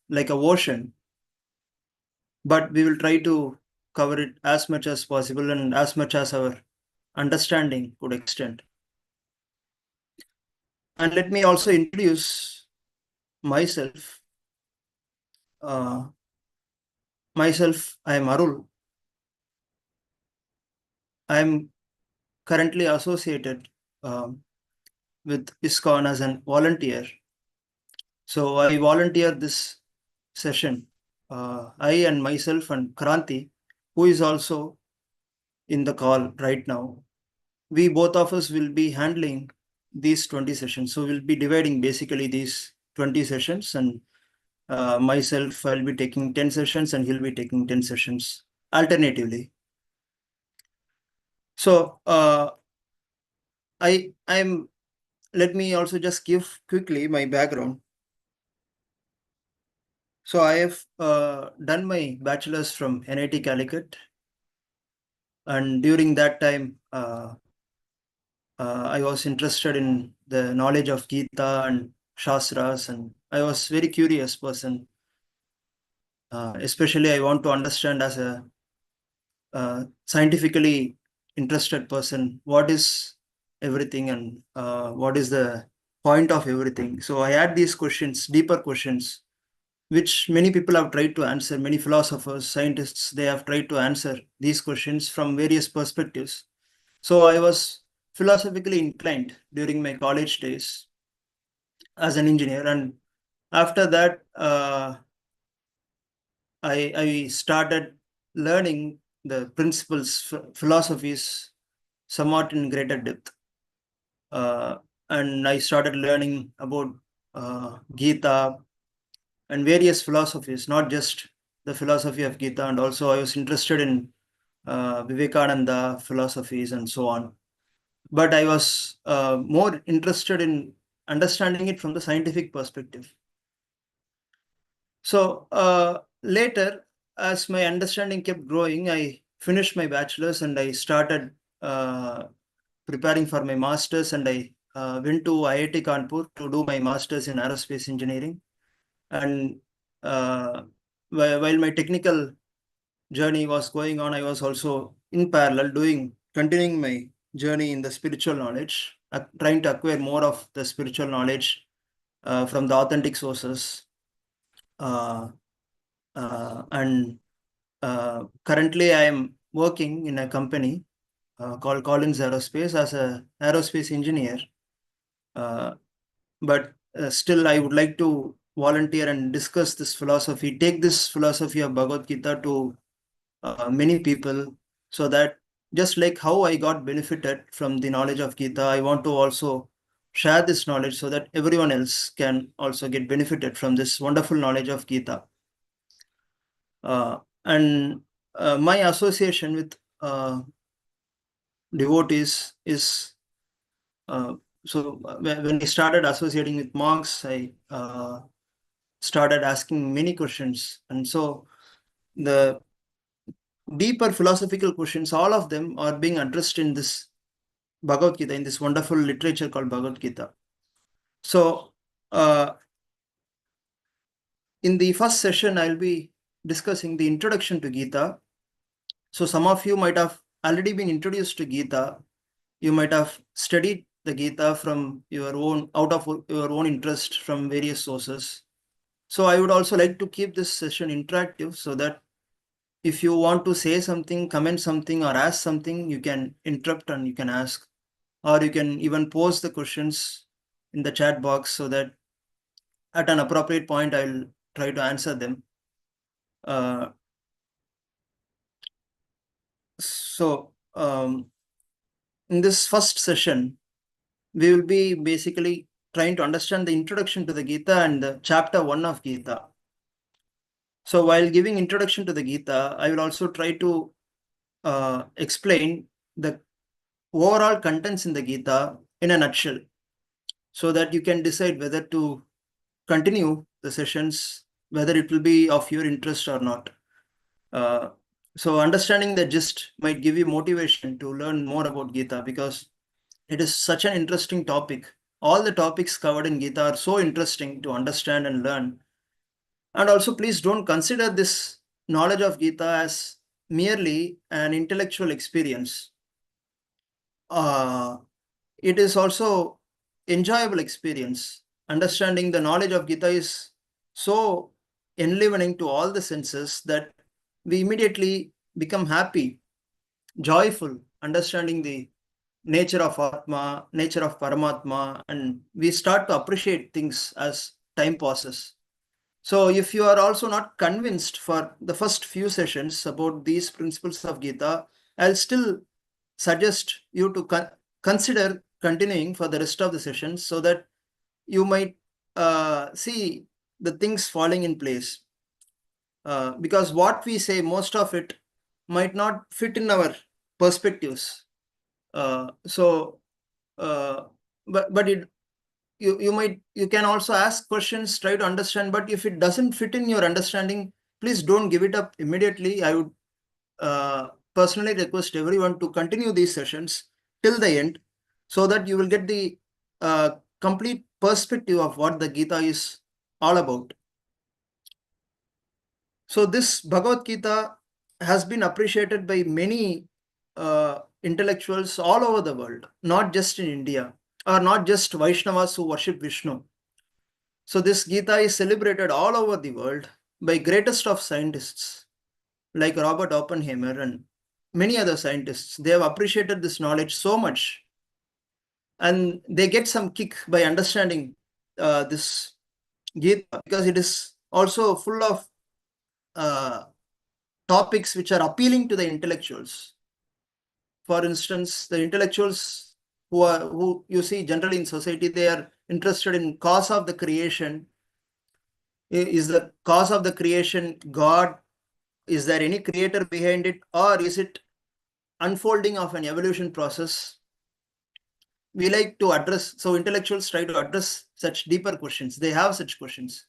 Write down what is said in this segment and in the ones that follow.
like a ocean, but we will try to cover it as much as possible and as much as our understanding could extend. And let me also introduce myself. Myself, I am Arul. I am currently associated with ISKCON as a volunteer. So I volunteer this session. I and myself and Kranti, who is also in the call right now, we both of us will be handling these 20 sessions. So we'll be dividing basically these 20 sessions, and myself, I'll be taking 10 sessions and he'll be taking 10 sessions alternatively. So let me also just give quickly my background. So I have done my bachelor's from NIT Calicut, and during that time I was interested in the knowledge of Gita and Shastras, and I was very curious person. Especially I want to understand as a scientifically interested person what is everything and what is the point of everything. So I had these questions, deeper questions, which many people have tried to answer. Many philosophers, scientists, they have tried to answer these questions from various perspectives. So I was philosophically inclined during my college days as an engineer, and after that I started learning the principles, philosophies, somewhat in greater depth. And I started learning about Gita and various philosophies, not just the philosophy of Gita, and also I was interested in Vivekananda philosophies and so on. But I was more interested in understanding it from the scientific perspective. So later, as my understanding kept growing, I finished my bachelor's and I started preparing for my master's, and I went to IIT Kanpur to do my master's in aerospace engineering. And while my technical journey was going on, I was also in parallel continuing my journey in the spiritual knowledge, trying to acquire more of the spiritual knowledge from the authentic sources. And currently I am working in a company called Collins Aerospace as a aerospace engineer. But still I would like to volunteer and discuss this philosophy, take this philosophy of Bhagavad Gita to many people, so that just like how I got benefited from the knowledge of Gita, I want to also share this knowledge so that everyone else can also get benefited from this wonderful knowledge of Gita. And my association with devotees is so when I started associating with monks, I started asking many questions, and so the deeper philosophical questions, all of them are being addressed in this Bhagavad Gita, in this wonderful literature called Bhagavad Gita. So in the first session, I'll be discussing the introduction to Gita. So some of you might have already been introduced to Gita. You might have studied the Gita from your own, out of your own interest from various sources. So I would also like to keep this session interactive, so that if you want to say something, comment something, or ask something, you can interrupt and you can ask, or you can even post the questions in the chat box, so that at an appropriate point, I'll try to answer them. So in this first session, we will be basically trying to understand the introduction to the Gita and the chapter 1 of Gita. So while giving introduction to the Gita, I will also try to explain the overall contents in the Gita in a nutshell, so that you can decide whether to continue the sessions, whether it will be of your interest or not. So understanding the gist might give you motivation to learn more about Gita, because it is such an interesting topic. All the topics covered in Gita are so interesting to understand and learn. And also, please don't consider this knowledge of Gita as merely an intellectual experience. It is also enjoyable experience. Understanding the knowledge of Gita is so enlivening to all the senses that we immediately become happy, joyful, understanding the nature of Atma, nature of Paramatma, and we start to appreciate things as time passes. So if you are also not convinced for the first few sessions about these principles of Gita, I'll still suggest you to consider continuing for the rest of the sessions so that you might see the things falling in place. Because what we say, most of it might not fit in our perspectives. So, but it you can also ask questions, try to understand, but if it doesn't fit in your understanding, please don't give it up immediately. I would personally request everyone to continue these sessions till the end so that you will get the complete perspective of what the Gita is all about. So this Bhagavad Gita has been appreciated by many intellectuals all over the world, not just in India, or not just Vaishnavas who worship Vishnu. So this Gita is celebrated all over the world by greatest of scientists like Robert Oppenheimer and many other scientists. They have appreciated this knowledge so much, and they get some kick by understanding this Gita because it is also full of topics which are appealing to the intellectuals. For instance, the intellectuals who you see generally in society, they are interested in cause of the creation. Is the cause of the creation God? Is there any creator behind it, or is it unfolding of an evolution process? We like to address, so intellectuals try to address such deeper questions. They have such questions.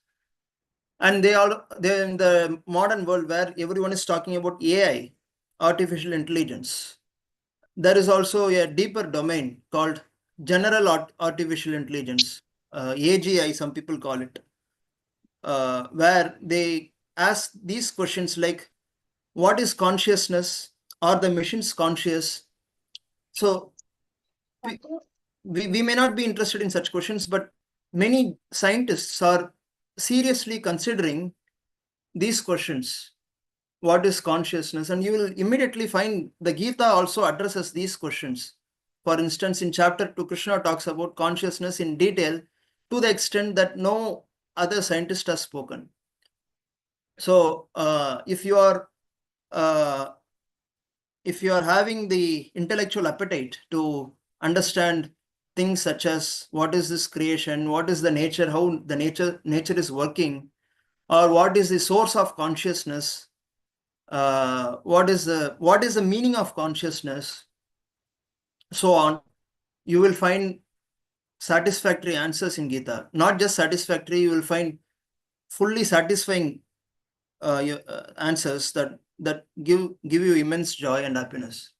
And they're in the modern world where everyone is talking about AI, artificial intelligence. There is also a deeper domain called general artificial intelligence, AGI, some people call it, where they ask these questions like, what is consciousness? Are the machines conscious? So we may not be interested in such questions, but many scientists are seriously considering these questions. What is consciousness? And you will immediately find the Gita also addresses these questions. For instance, in chapter 2, Krishna talks about consciousness in detail to the extent that no other scientist has spoken. So uh, if you are having the intellectual appetite to understand things such as what is this creation, what is the nature, how the nature is working, or what is the source of consciousness, what is the meaning of consciousness, so on, you will find satisfactory answers in Gita. Not just satisfactory, you will find fully satisfying answers that give you immense joy and happiness.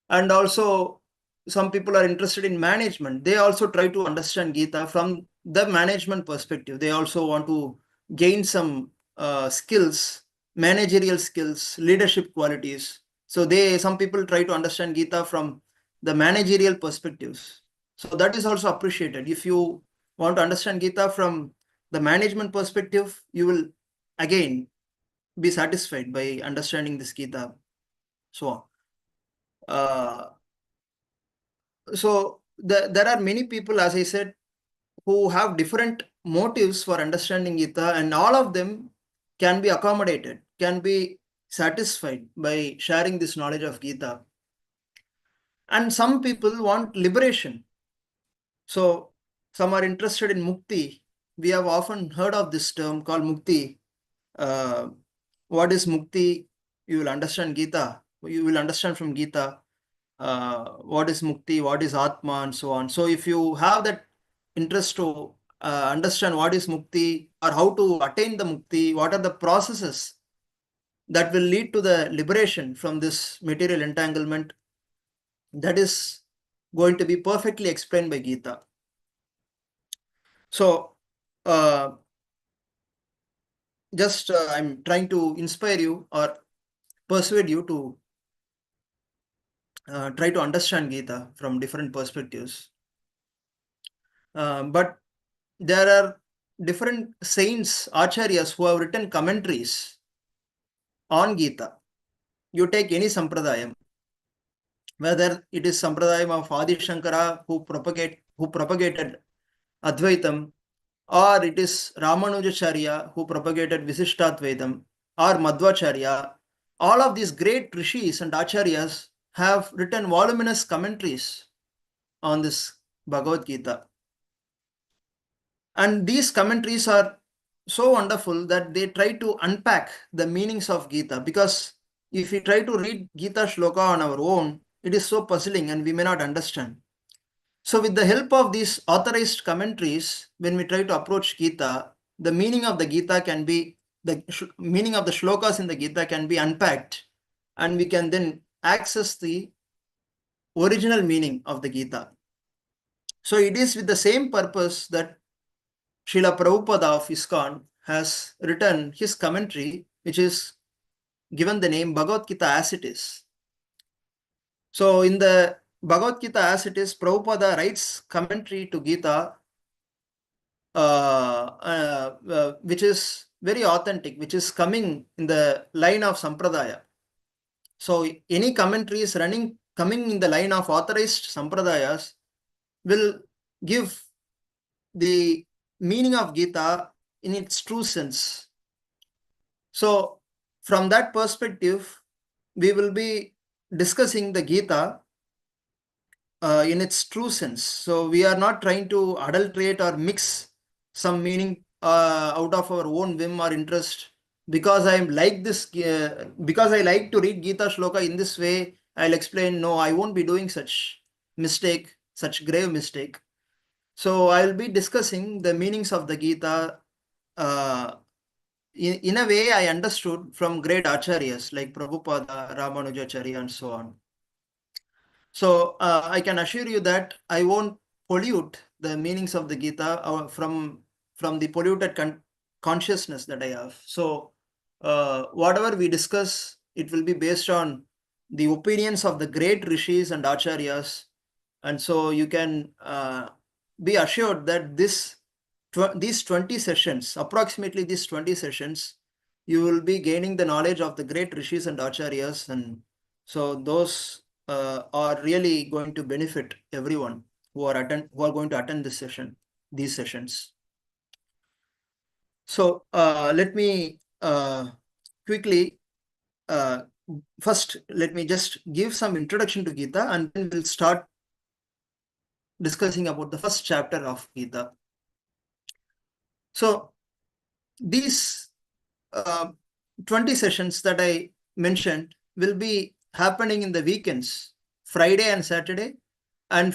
And also, some people are interested in management. They also try to understand Gita from the management perspective. They also want to gain some skills, managerial skills, leadership qualities. So some people try to understand Gita from the managerial perspectives. So that is also appreciated. If you want to understand Gita from the management perspective, you will again be satisfied by understanding this Gita. So on. So there are many people, as I said, who have different motives for understanding Gita, and all of them can be accommodated, can be satisfied by sharing this knowledge of Gita. And some people want liberation. So some are interested in mukti. We have often heard of this term called mukti. What is mukti? You will understand Gita. You will understand from Gita. What is mukti, what is atma, and so on. So if you have that interest to understand what is mukti or how to attain the mukti, what are the processes that will lead to the liberation from this material entanglement, that is going to be perfectly explained by Gita. So just I'm trying to inspire you or persuade you to try to understand Gita from different perspectives. But there are different saints, acharyas, who have written commentaries on Gita. You take any sampradayam, whether it is sampradayam of Adi Shankara who propagated Advaitam, or it is Ramanujacharya who propagated Visishtatvaitam, or Madhvacharya. All of these great rishis and acharyas have written voluminous commentaries on this Bhagavad Gita. And these commentaries are so wonderful that they try to unpack the meanings of Gita, because if we try to read Gita shloka on our own, it is so puzzling and we may not understand. So with the help of these authorized commentaries, when we try to approach Gita, the meaning of the Gita can be, the meaning of the shlokas in the Gita can be unpacked, and we can then access the original meaning of the Gita. So it is with the same purpose that Srila Prabhupada of ISKCON has written his commentary, which is given the name Bhagavad Gita as it is. So in the Bhagavad Gita as it is, Prabhupada writes commentary to Gita, which is very authentic, which is coming in the line of Sampradaya. So any commentaries coming in the line of authorized Sampradayas will give the meaning of Gita in its true sense. So from that perspective, we will be discussing the Gita in its true sense. So we are not trying to adulterate or mix some meaning out of our own whim or interest. Because I like this, because I like to read Gita shloka in this way, I'll explain, no, I won't be doing such mistake, such grave mistake. So I'll be discussing the meanings of the Gita in a way I understood from great acharyas like Prabhupada, Ramanujacharya, and so on. So I can assure you that I won't pollute the meanings of the Gita from the polluted consciousness that I have. So whatever we discuss, it will be based on the opinions of the great rishis and acharyas. And so you can be assured that these 20 sessions, approximately these 20 sessions, you will be gaining the knowledge of the great rishis and acharyas. And so those are really going to benefit everyone who are going to attend these sessions. So let me quickly first let me just give some introduction to Gita, and then we'll start discussing about the first chapter of Gita. So these 20 sessions that I mentioned will be happening in the weekends, Friday and Saturday, and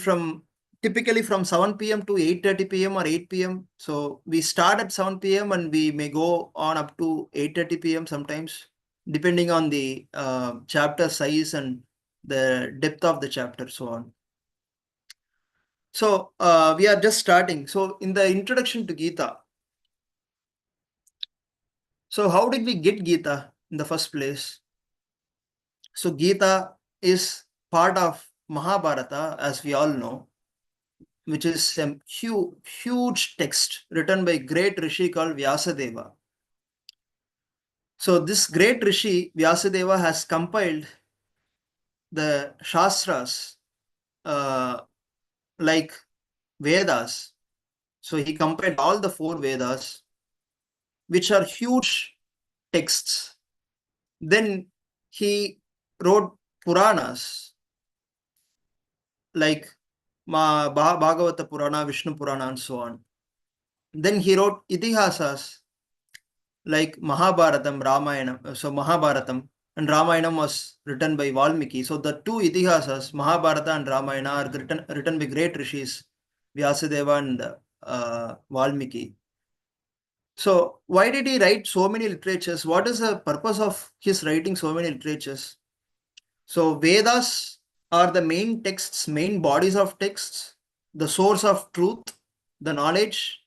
typically from 7 p.m. to 8:30 p.m. or 8 p.m. So we start at 7 p.m. and we may go on up to 8:30 p.m. sometimes, depending on the chapter size and the depth of the chapter, so on. So we are just starting. So in the introduction to Gita, so how did we get Gita in the first place? So Gita is part of Mahabharata, as we all know, which is a huge text written by a great rishi called Vyasadeva. So this great rishi, Vyasadeva, has compiled the Shastras like Vedas. So he compiled all the 4 Vedas, which are huge texts. Then he wrote Puranas like Bhagavata Purana, Vishnu Purana, and so on. Then he wrote Itihasas like Mahabharatam, Ramayana. So Mahabharatam and Ramayana was written by Valmiki. So the 2 Itihasas, Mahabharata and Ramayana, are written by great rishis, Vyasadeva and Valmiki. So why did he write so many literatures? What is the purpose of his writing so many literatures? So Vedas are the main texts, main bodies of texts, the source of truth, the knowledge,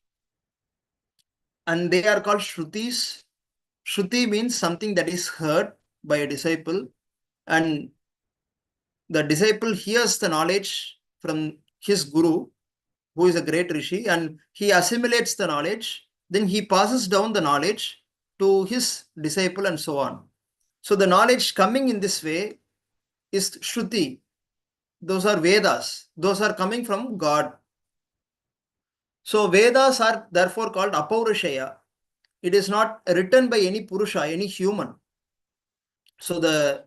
and they are called Shrutis. Shruti means something that is heard by a disciple, and the disciple hears the knowledge from his guru, who is a great rishi, and he assimilates the knowledge. Then he passes down the knowledge to his disciple, and so on. So the knowledge coming in this way is Shruti. Those are Vedas. Those are coming from God. So Vedas are therefore called Apaurashaya. It is not written by any Purusha, any human. So the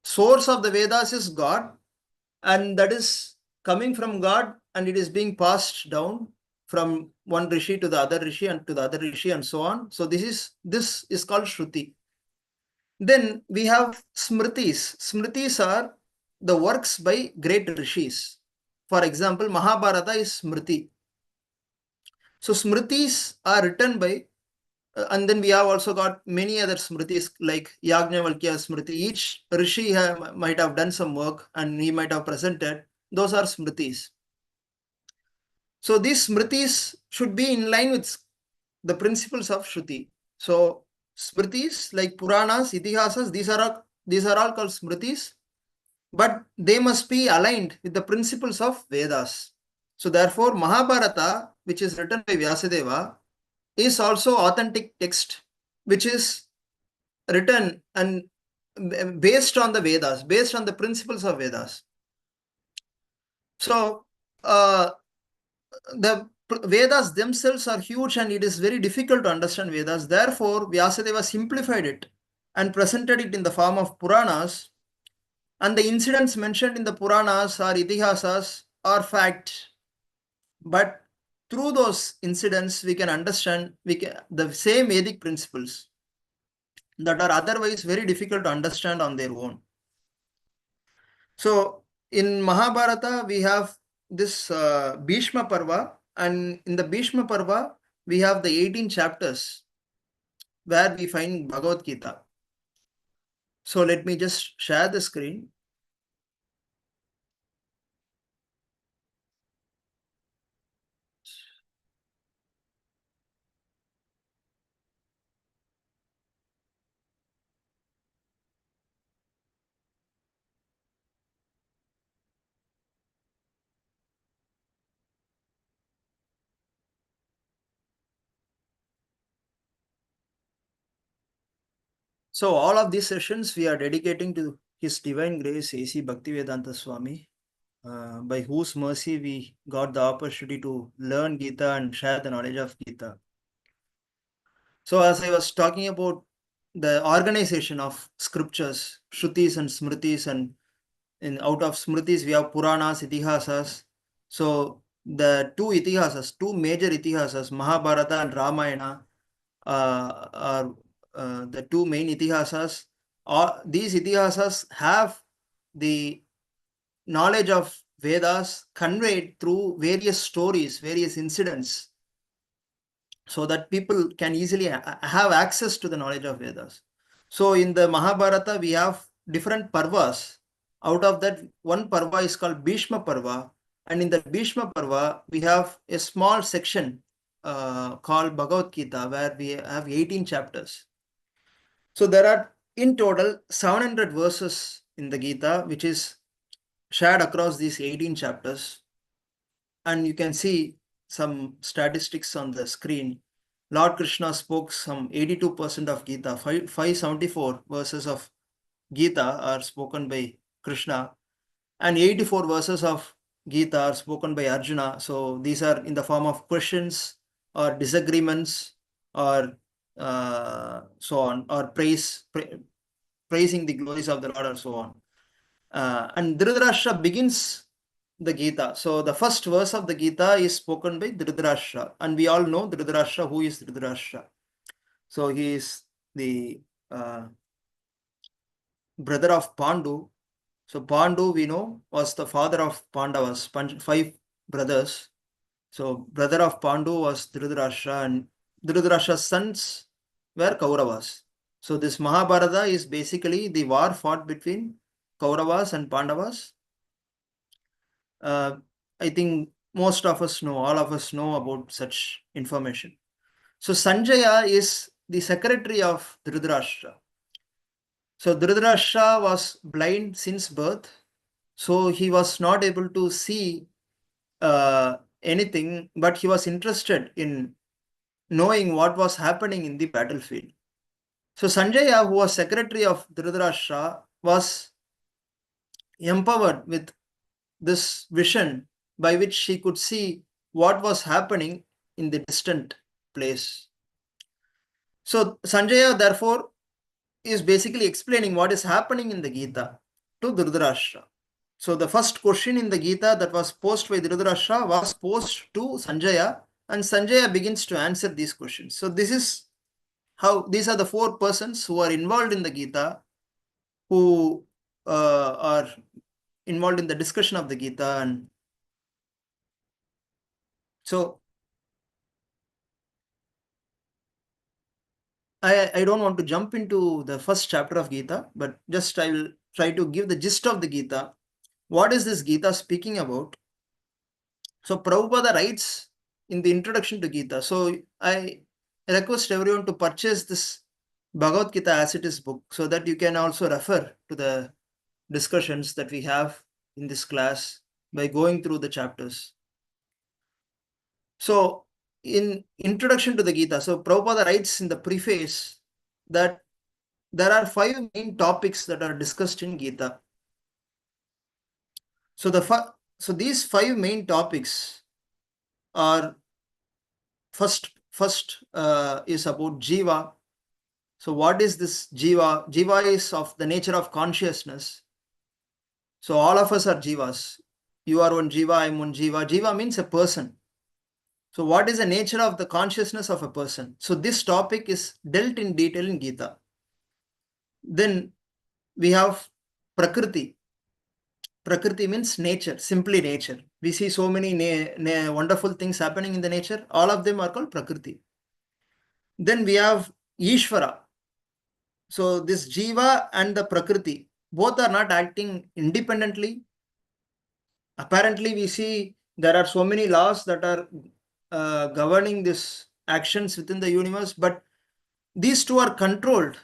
source of the Vedas is God, and that is coming from God, and it is being passed down from one rishi to the other rishi and to the other rishi and so on. So this is called Shruti. Then we have Smritis. Smritis are the works by great rishis. For example, Mahabharata is Smriti. So Smritis are written by, and then we have also got many other Smritis like Yajnavalkya Smriti. Each rishi might have done some work and he might have presented. Those are Smritis. So these Smritis should be in line with the principles of Shruti. So Smritis like Puranas, Itihasas, these are all called Smritis, but they must be aligned with the principles of Vedas. So therefore, Mahabharata, which is written by Vyasadeva, is also authentic text, which is written and based on the Vedas, based on the principles of Vedas. So the Vedas themselves are huge, and it is very difficult to understand Vedas. Therefore, Vyasadeva simplified it and presented it in the form of Puranas. And the incidents mentioned in the Puranas or Itihasas are fact. But through those incidents, we can understand the same Vedic principles that are otherwise very difficult to understand on their own. So in Mahabharata, we have this Bhishma Parva, and in the Bhishma Parva, we have the 18 chapters where we find Bhagavad Gita. So let me just share the screen. So all of these sessions we are dedicating to His Divine Grace A.C. Bhaktivedanta Swami, by whose mercy we got the opportunity to learn Gita and share the knowledge of Gita. So as I was talking about the organization of scriptures, Shrutis and Smritis, and out of Smritis we have Puranas, Itihasas. So the two major Itihasas, Mahabharata and Ramayana, are the two main Itihasas. These Itihasas have the knowledge of Vedas conveyed through various stories, various incidents, so that people can easily have access to the knowledge of Vedas. So in the Mahabharata, we have different parvas. Out of that, one parva is called Bhishma Parva. And in the Bhishma Parva, we have a small section called Bhagavad Gita, where we have 18 chapters. So there are in total 700 verses in the Gita, which is shared across these 18 chapters. And you can see some statistics on the screen. Lord Krishna spoke some 82% of Gita. 574 verses of Gita are spoken by Krishna, and 84 verses of Gita are spoken by Arjuna. So these are in the form of questions or disagreements or so on, or praising the glories of the Lord and so on. And Dhritarashtra begins the Gita. So the first verse of the Gita is spoken by Dhritarashtra, and we all know Dhritarashtra. Who is Dhritarashtra? So he is the brother of Pandu. So Pandu, we know, was the father of Pandavas, 5 brothers. So brother of Pandu was Dhritarashtra, and Dhritarashtra's sons were Kauravas. So this Mahabharata is basically the war fought between Kauravas and Pandavas. I think most of us know, all of us know about such information. So Sanjaya is the secretary of Dhritarashtra. So Dhritarashtra was blind since birth, so he was not able to see anything, but he was interested in knowing what was happening in the battlefield. So Sanjaya, who was secretary of Dhritarashtra, was empowered with this vision by which she could see what was happening in the distant place. So Sanjaya, therefore, is basically explaining what is happening in the Gita to Dhritarashtra. So the first question in the Gita that was posed by Dhritarashtra was posed to Sanjaya, and Sanjaya begins to answer these questions. So this is how these are the four persons who are involved in the Gita, who are involved in the discussion of the Gita. And so I don't want to jump into the first chapter of Gita, but just I will try to give the gist of the Gita. What is this Gita speaking about? So Prabhupada writes in the introduction to Gita. So I request everyone to purchase this Bhagavad Gita as it is book, so that you can also refer to the discussions that we have in this class by going through the chapters. So in introduction to the Gita, so Prabhupada writes in the preface that there are 5 main topics that are discussed in Gita. So these 5 main topics are first is about Jiva. So what is this Jiva? Jiva is of the nature of consciousness. So all of us are Jivas. You are one Jiva, I am one Jiva. Jiva means a person. So what is the nature of the consciousness of a person? So this topic is dealt in detail in Gita. Then we have Prakriti. Prakriti means nature, simply nature. We see so many wonderful things happening in the nature. All of them are called Prakriti. Then we have Ishvara. So this Jiva and the Prakriti, both are not acting independently. Apparently, we see there are so many laws that are governing these actions within the universe, but these two are controlled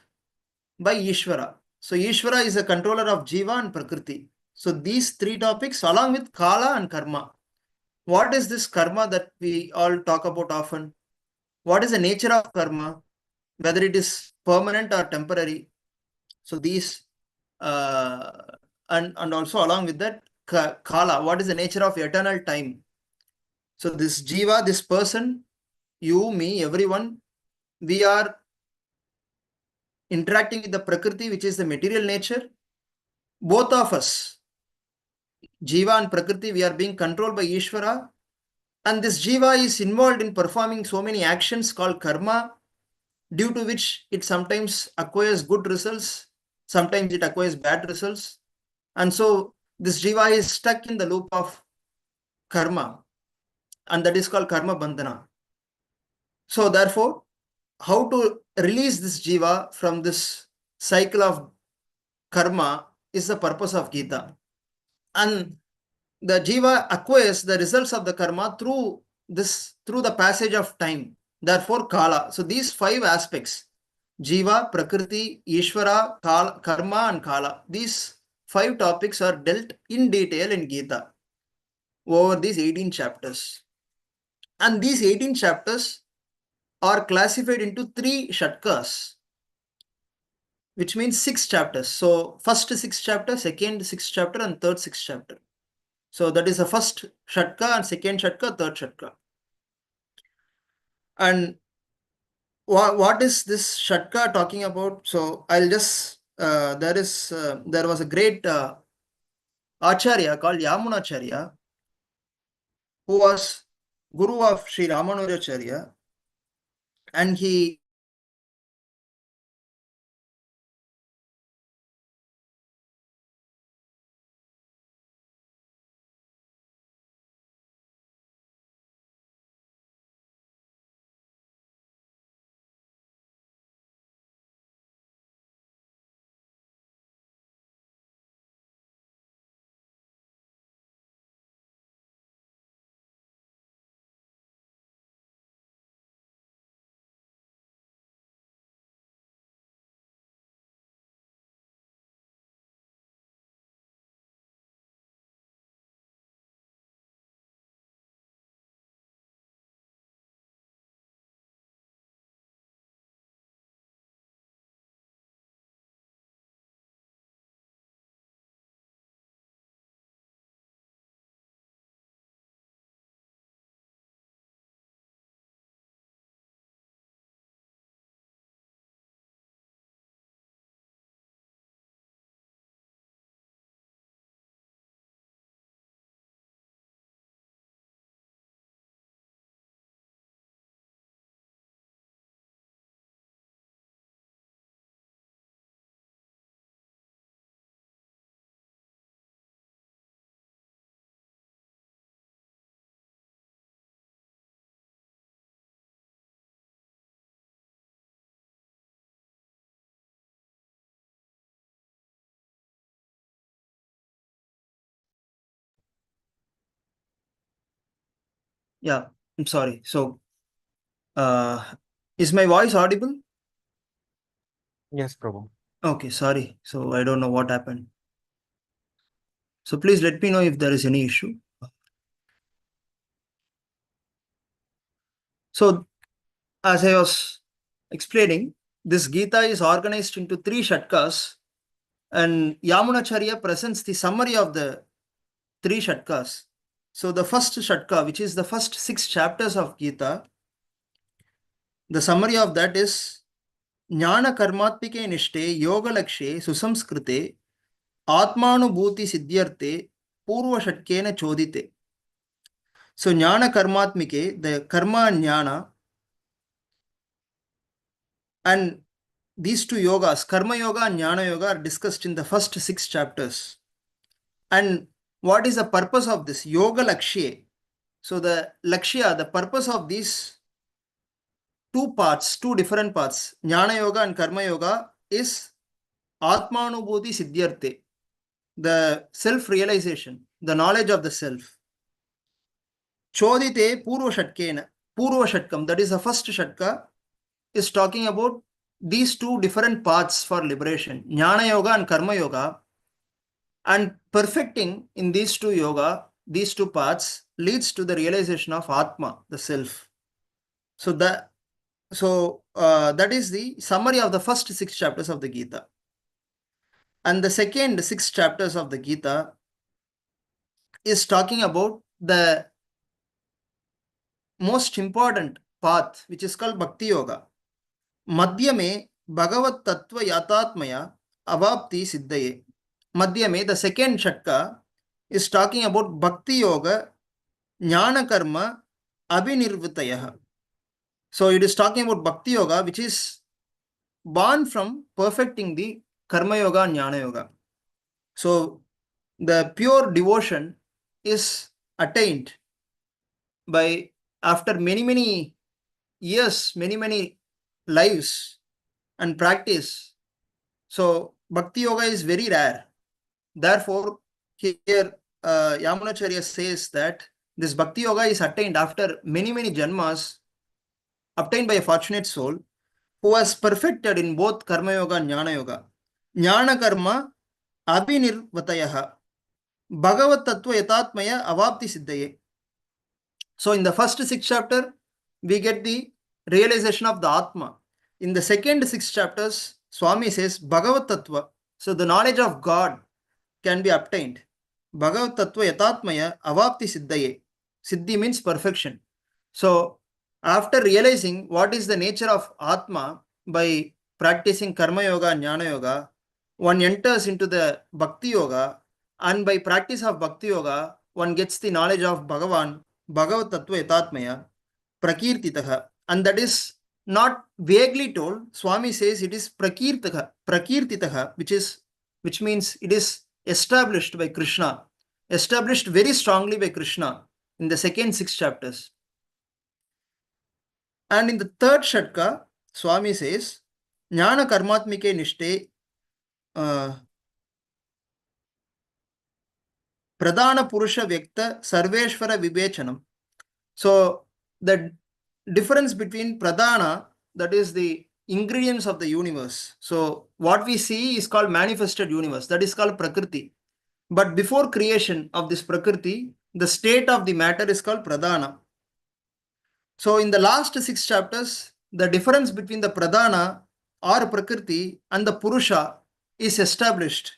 by Ishvara. So Ishvara is a controller of Jiva and Prakriti. So these 3 topics along with Kala and Karma. What is this karma that we all talk about often? What is the nature of karma? Whether it is permanent or temporary. So these and also along with that Kala, what is the nature of eternal time? So this Jiva, this person, you, me, everyone, we are interacting with the Prakriti, which is the material nature. Both of us, Jiva and Prakriti, we are being controlled by Ishvara. And this Jiva is involved in performing so many actions called karma, due to which it sometimes acquires good results, sometimes it acquires bad results. And so this Jiva is stuck in the loop of karma, and that is called karma bandhana. So therefore, how to release this Jiva from this cycle of karma is the purpose of Gita. And the Jiva acquires the results of the karma through the passage of time. Therefore, Kala. So these 5 aspects, Jiva, Prakriti, Ishvara, Karma and Kala, these 5 topics are dealt in detail in Gita over these 18 chapters. And these 18 chapters are classified into 3 shatkas, which means 6 chapters. So first 6 chapter, second 6 chapter, and third 6 chapter. So that is the first shatka, and second shatka, third shatka. And what is this shatka talking about? So I'll just there was a great acharya called Yamunacharya, who was guru of Sri Ramanujacharya, and he Yeah, I'm sorry. So, is my voice audible? Yes, Prabhu. Okay, sorry. So, I don't know what happened. So, please let me know if there is any issue. So, as I was explaining, this Gita is organized into 3 shatkas, and Yamunacharya presents the summary of the 3 shatkas. So, the first shatka, which is the first 6 chapters of Gita, the summary of that is Jnana Karmatmike Nishte Yoga Lakshe Susamskrite Atmanubhuti Siddhyarte Purva Shatkena Chodite. So, Jnana Karmatmike, the Karma and Jnana, and these 2 yogas, Karma Yoga and Jnana Yoga, are discussed in the first 6 chapters. And what is the purpose of this? Yoga Lakshya. So, the Lakshya, the purpose of these 2 parts, 2 different parts, Jnana Yoga and Karma Yoga, is Atmanubhuti Siddhyarte, the self-realization, the knowledge of the self. Chodite Purva Shatkena, Purva Shatkam, that is the first Shatka, is talking about these 2 different paths for liberation, Jnana Yoga and Karma Yoga, and perfecting in these 2 yoga, these 2 paths leads to the realization of Atma, the self. So that is the summary of the first 6 chapters of the Gita. And the second 6 chapters of the Gita is talking about the most important path, which is called Bhakti Yoga. Madhyame Bhagavad Tattva Yatatmaya Avapti Siddhaye. Madhyame, the second shatka, is talking about Bhakti Yoga Jnana Karma Abhinirvitaya. So it is talking about Bhakti Yoga, which is born from perfecting the Karma Yoga and Jnana Yoga. So the pure devotion is attained by after many years, many lives and practice. So Bhakti Yoga is very rare. Therefore, here Yamunacharya says that this Bhakti Yoga is attained after many janmas, obtained by a fortunate soul who has perfected in both Karma Yoga and Jnana Yoga. Jnana Karma Abhinirvatayaha Bhagavad Tattva Yatatmaya Avapti Siddhaye. So in the first 6 chapter, we get the realization of the Atma. In the second 6 chapters, Swami says Bhagavad Tattva. So the knowledge of God can be obtained. Bhagavad Tattva Yatatmaya Avapti Siddhaye. Siddhi means perfection. So after realizing what is the nature of Atma by practicing Karma Yoga and Jnana Yoga, one enters into the Bhakti Yoga, and by practice of Bhakti Yoga, one gets the knowledge of Bhagavan, Bhagavad Tattva Yatatmaya, Prakirtitaha. And that is not vaguely told. Swami says it is Prakirtitaha, which means it is established by Krishna, established very strongly by Krishna in the second 6 chapters. And in the third shatka, Swami says, Jnana Karmatmike Nishte Pradhana Purusha Vyakta Sarveshvara Vibechanam. So the difference between Pradhana, that is the ingredients of the universe. So what we see is called manifested universe, that is called Prakriti. But before creation of this Prakriti, the state of the matter is called Pradhana. So in the last 6 chapters, the difference between the Pradhana or Prakriti and the Purusha is established.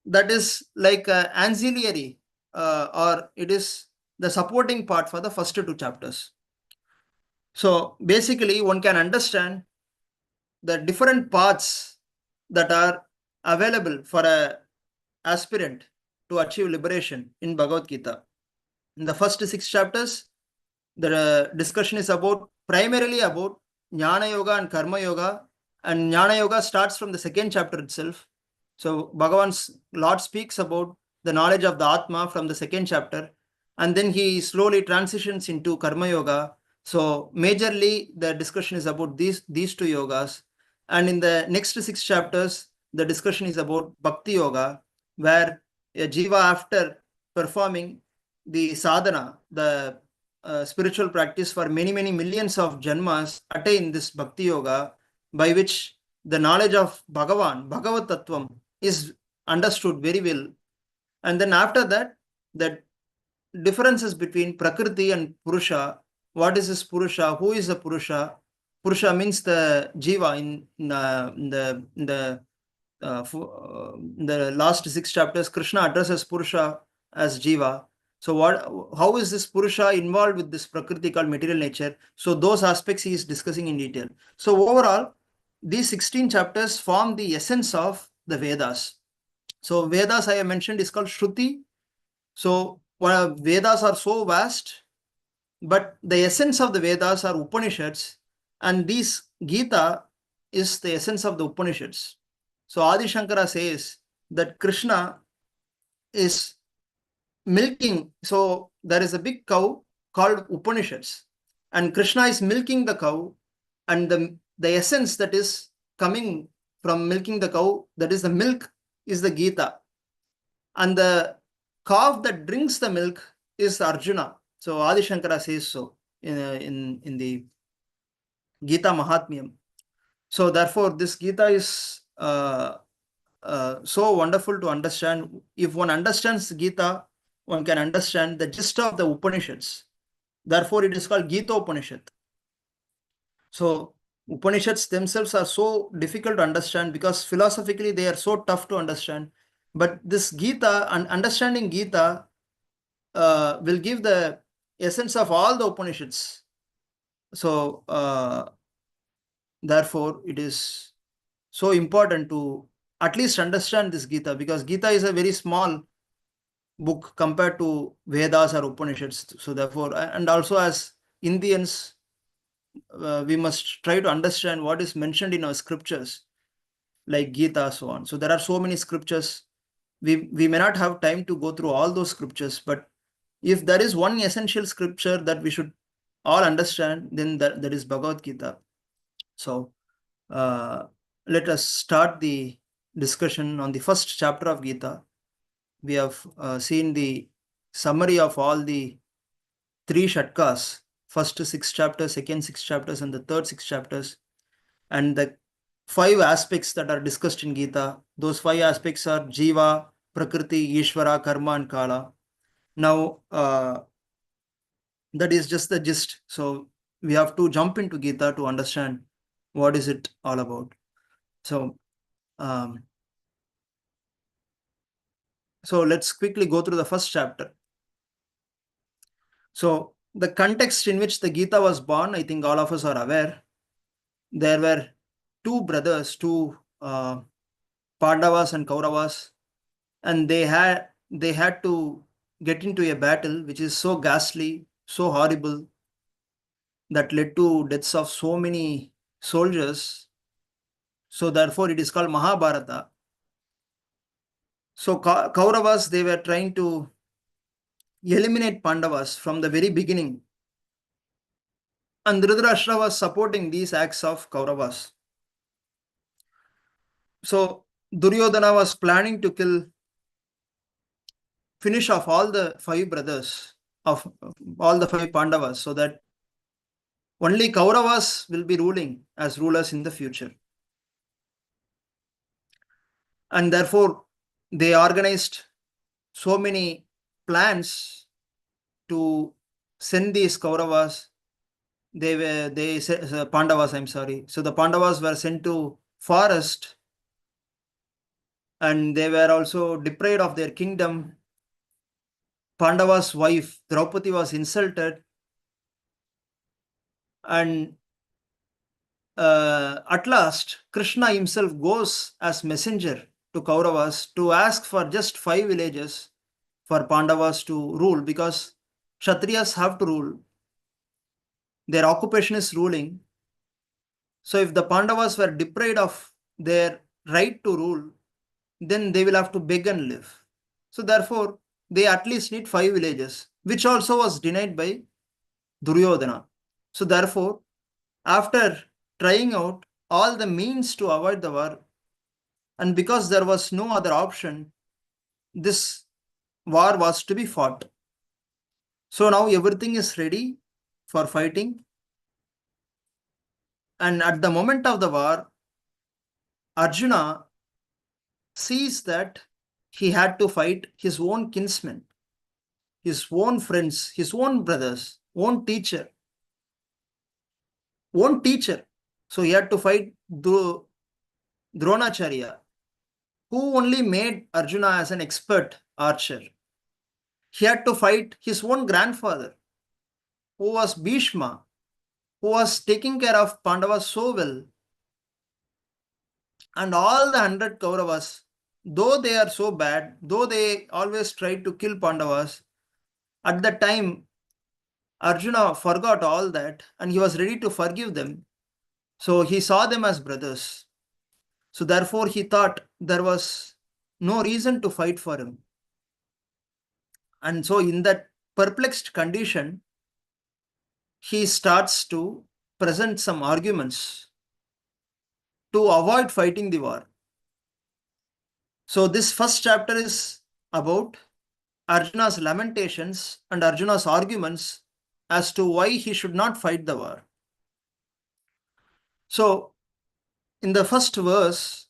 That is like ancillary or it is the supporting part for the first 2 chapters. So basically one can understand the different paths that are available for a aspirant to achieve liberation in Bhagavad Gita. In the first 6 chapters, the discussion is primarily about Jnana Yoga and Karma Yoga, and Jnana Yoga starts from the second chapter itself. So Bhagavan's Lord speaks about the knowledge of the Atma from the second chapter, and then he slowly transitions into Karma Yoga. So majorly the discussion is about these 2 yogas, and in the next 6 chapters the discussion is about Bhakti Yoga, where a jiva, after performing the sadhana, the spiritual practice for many, many millions of janmas attain this bhakti yoga, by which the knowledge of Bhagavad Tattvam is understood very well. And then after that, the differences between Prakriti and Purusha. What is this Purusha? Who is the Purusha? Purusha means the Jiva in the last 6 chapters. Krishna addresses Purusha as Jiva. So how is this Purusha involved with this Prakriti called material nature? So those aspects he is discussing in detail. So overall, these 16 chapters form the essence of the Vedas. So Vedas, I have mentioned, is called Shruti. So Vedas are so vast, but the essence of the Vedas are Upanishads, and this Gita is the essence of the Upanishads. So Adi Shankara says that Krishna is milking. So there is a big cow called Upanishads, and Krishna is milking the cow, and the essence that is coming from milking the cow, that is the milk, is the Gita, and the calf that drinks the milk is Arjuna. So Adi Shankara says so in the Gita Mahatmyam. So therefore, this Gita is so wonderful to understand. If one understands Gita, one can understand the gist of the Upanishads. Therefore, it is called Gita Upanishad. So Upanishads themselves are so difficult to understand because philosophically they are so tough to understand. But this Gita and understanding Gita will give the essence of all the Upanishads. So therefore, it is so important to at least understand this Gita, because Gita is a very small book compared to Vedas or Upanishads. So therefore, and also as Indians, we must try to understand what is mentioned in our scriptures, like Gita, so on. So there are so many scriptures. We may not have time to go through all those scriptures, but if there is one essential scripture that we should all understand, then that is Bhagavad Gita. So let us start the discussion on the first chapter of Gita. We have seen the summary of all the 3 shatkas, first 6 chapters, second 6 chapters, and the third 6 chapters, and the 5 aspects that are discussed in Gita. Those 5 aspects are Jiva, Prakriti, Ishvara, Karma, and Kala. Now, that is just the gist. So we have to jump into Gita to understand what is it all about. So let's quickly go through the first chapter. So the context in which the Gita was born, I think all of us are aware. There were 2 brothers, 2 Pandavas and Kauravas, and they had to get into a battle which is so ghastly, so horrible, that led to deaths of so many soldiers. So therefore, it is called Mahabharata. So Kauravas, they were trying to eliminate Pandavas from the very beginning, and Dhritarashtra was supporting these acts of Kauravas. So Duryodhana was planning to finish off all the 5 brothers of all the 5 Pandavas, so that only Kauravas will be ruling as rulers in the future. And therefore, they organized so many plans to send these Kauravas. Pandavas, I'm sorry. So the Pandavas were sent to forest, and they were also deprived of their kingdom. Pandava's wife Draupadi was insulted, and at last Krishna himself goes as messenger to Kauravas to ask for just 5 villages for Pandavas to rule, because Kshatriyas have to rule. Their occupation is ruling. So if the Pandavas were deprived of their right to rule, then they will have to beg and live. So therefore, they at least need 5 villages, which also was denied by Duryodhana. So therefore, after trying out all the means to avoid the war, and because there was no other option, this war was to be fought. So now everything is ready for fighting. And at the moment of the war, Arjuna sees that he had to fight his own kinsmen, his own friends, his own brothers, own teacher. So he had to fight Dronacharya, who only made Arjuna as an expert archer. He had to fight his own grandfather, who was Bhishma, who was taking care of Pandavas so well. And all the 100 Kauravas, though they are so bad, though they always try to kill Pandavas, at that time, Arjuna forgot all that and he was ready to forgive them. So he saw them as brothers. So therefore, he thought there was no reason to fight for him. And so, in that perplexed condition, he starts to present some arguments to avoid fighting the war. So, this first chapter is about Arjuna's lamentations and Arjuna's arguments as to why he should not fight the war. So, in the first verse,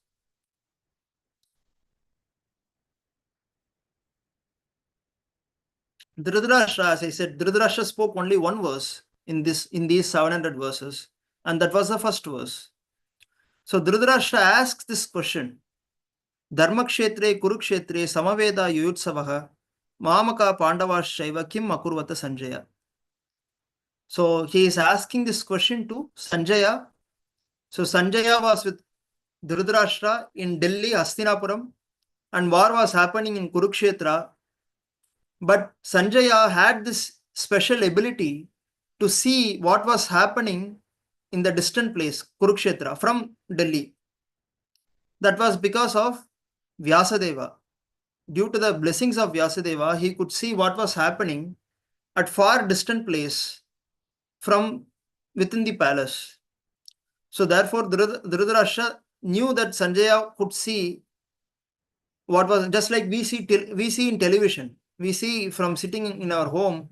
Dhritarashtra, as I said, Dhritarashtra spoke only one verse in these 700 verses, and that was the first verse. So Dhritarashtra asks this question: Dharmakshetre Kurukshetre Samaveda Yuyutsavaha Mamaka Pandavaschaiva Kim Akurvata Sanjaya. So he is asking this question to Sanjaya. So Sanjaya was with Dhritarashtra in Delhi, Hastinapuram, and war was happening in Kurukshetra. But Sanjaya had this special ability to see what was happening in the distant place, Kurukshetra, from Delhi. That was because of Vyasadeva. Due to the blessings of Vyasadeva, he could see what was happening at far distant place from within the palace. So therefore, Dhritarashtra knew that Sanjaya could see what was, just like we see in television. We see from sitting in our home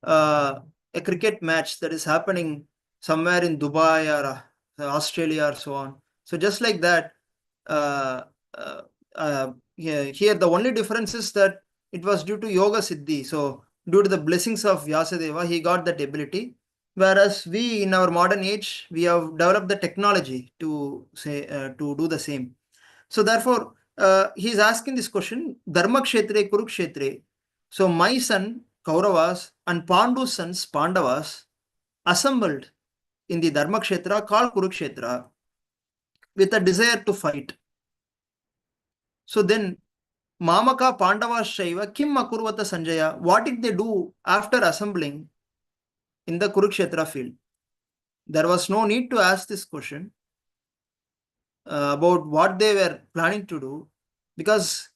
a cricket match that is happening somewhere in Dubai or Australia or so on. So just like that, here the only difference is that it was due to Yoga Siddhi. So due to the blessings of Vyasadeva, he got that ability. Whereas we in our modern age, we have developed the technology to do the same. So therefore, he is asking this question: Dharmakshetre Kurukshetre. So my son Kauravas and Pandu's sons Pandavas assembled in the Dharmakshetra called Kurukshetra with a desire to fight. So then, Mamaka Pandava Shaiva Kim Akurvata Sanjaya, what did they do after assembling in the Kurukshetra field? There was no need to ask this question about what they were planning to do, because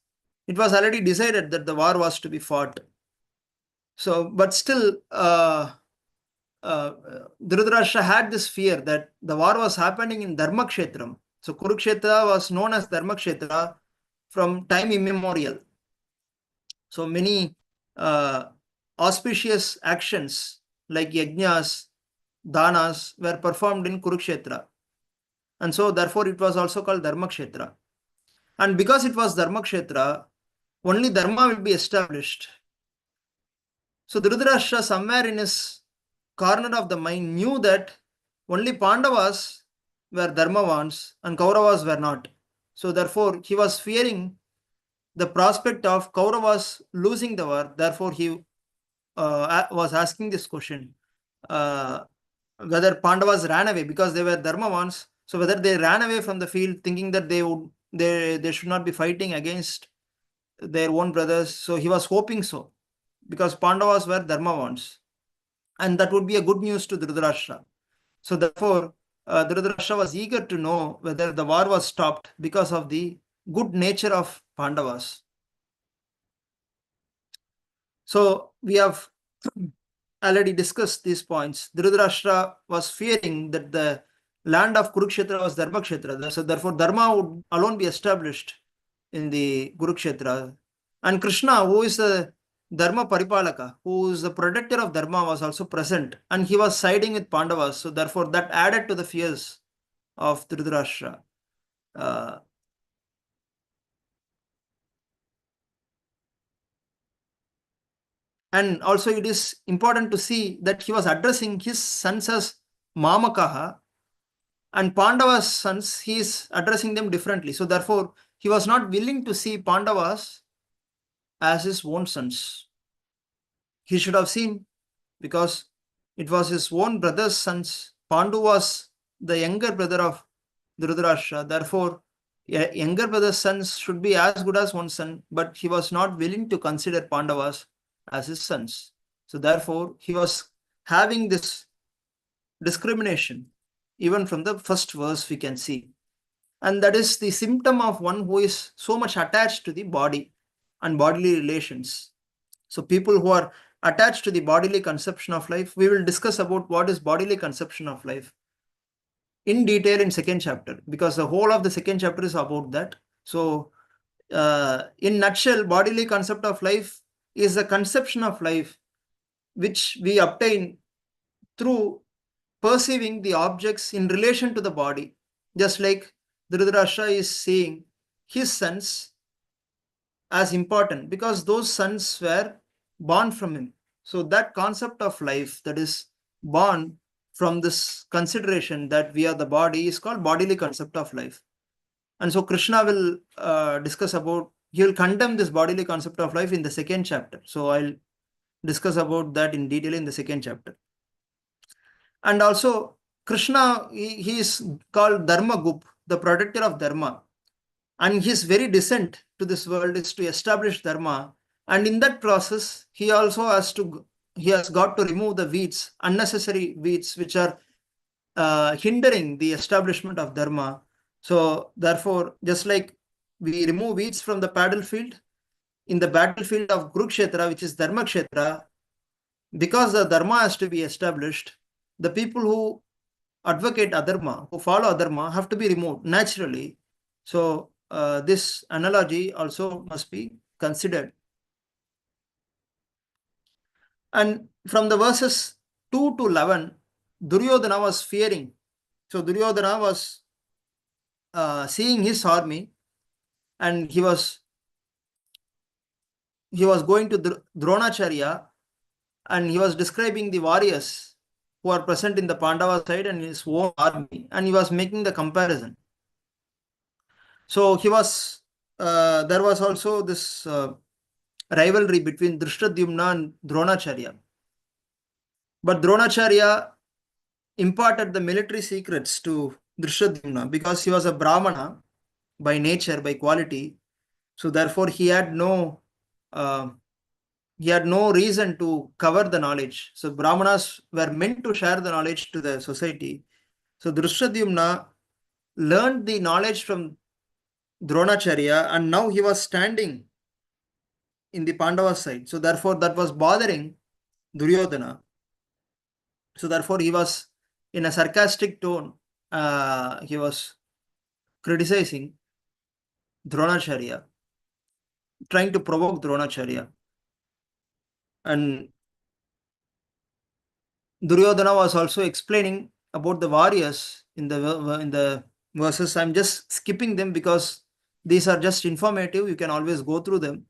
it was already decided that the war was to be fought. So, but still, Dhritarashtra had this fear that the war was happening in Dharmakshetram. So Kurukshetra was known as Dharmakshetra from time immemorial. So many auspicious actions like yajnas, danas were performed in Kurukshetra. And so therefore it was also called Dharmakshetra. And because it was Dharmakshetra, only Dharma will be established. So Dhritarashtra, somewhere in his corner of the mind, knew that only Pandavas were Dharmavans and Kauravas were not. So therefore he was fearing the prospect of Kauravas losing the war. Therefore he was asking this question, whether Pandavas ran away because they were Dharmavans. So whether they ran away from the field thinking that they should not be fighting against their own brothers. So he was hoping so, because Pandavas were Dharmavans, and that would be a good news to Dhritarashtra. So therefore, Dhritarashtra was eager to know whether the war was stopped because of the good nature of Pandavas. So we have already discussed these points. Dhritarashtra was fearing that the land of Kurukshetra was Dharmakshetra. So therefore, Dharma would alone be established in the Kurukshetra. And Krishna, who is the Dharma Paripalaka, who is the protector of Dharma, was also present, and he was siding with Pandavas. So therefore, that added to the fears of Dhritarashtra. And also, it is important to see that he was addressing his sons as Mamakaha, and Pandava's sons, he is addressing them differently. So therefore, he was not willing to see Pandavas as his own sons. He should have seen, because it was his own brother's sons. Pandu was the younger brother of Dhritarashtra. Therefore, younger brother's sons should be as good as one son, but he was not willing to consider Pandavas as his sons. So therefore, he was having this discrimination. Even from the first verse, we can see. And that is the symptom of one who is so much attached to the body and bodily relations. So people who are attached to the bodily conception of life, we will discuss about what is bodily conception of life in detail in second chapter, because the whole of the second chapter is about that. So in nutshell, bodily concept of life is a conception of life which we obtain through perceiving the objects in relation to the body, just like Dhritarashtra is seeing his sons as important because those sons were born from him. So that concept of life that is born from this consideration that we are the body is called bodily concept of life. And so Krishna will discuss about, he will condemn this bodily concept of life in the second chapter. So I'll discuss about that in detail in the second chapter. And also Krishna, he is called Dharma Gup, the protector of Dharma. And his very descent to this world is to establish Dharma. And in that process, he also he has got to remove the weeds, unnecessary weeds, which are hindering the establishment of Dharma. So therefore, just like we remove weeds from the battlefield, in the battlefield of Kurukshetra, which is Dharma Kshetra, because the Dharma has to be established, the people who advocate adharma, who follow adharma, have to be removed naturally. So this analogy also must be considered. And from the verses 2 to 11, Duryodhana was fearing. So Duryodhana was seeing his army, and he was going to Dronacharya, and he was describing the warriors who are present in the Pandava side and his own army, and he was making the comparison. So he was there was also this rivalry between Drishtadyumna and Dronacharya. But Dronacharya imparted the military secrets to Drishtadyumna because he was a Brahmana by nature, by quality. So therefore he had no reason to cover the knowledge. So Brahmanas were meant to share the knowledge to the society. So Drishtadyumna learned the knowledge from Dronacharya, and now he was standing in the Pandava side. So therefore that was bothering Duryodhana. So therefore he was in a sarcastic tone, he was criticizing Dronacharya, trying to provoke Dronacharya. And Duryodhana was also explaining about the warriors in the verses. I'm just skipping them because these are just informative. You can always go through them.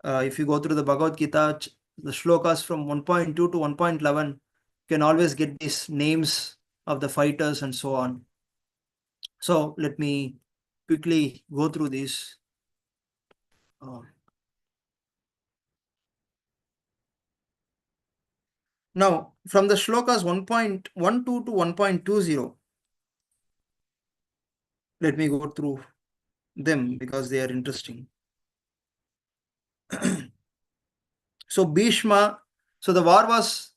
If you go through the Bhagavad Gita, the shlokas from 1.2 to 1.11, you can always get these names of the fighters and so on. So let me quickly go through these. Now, from the shlokas 1.12 to 1.20, let me go through them because they are interesting. So Bhishma, so the war was,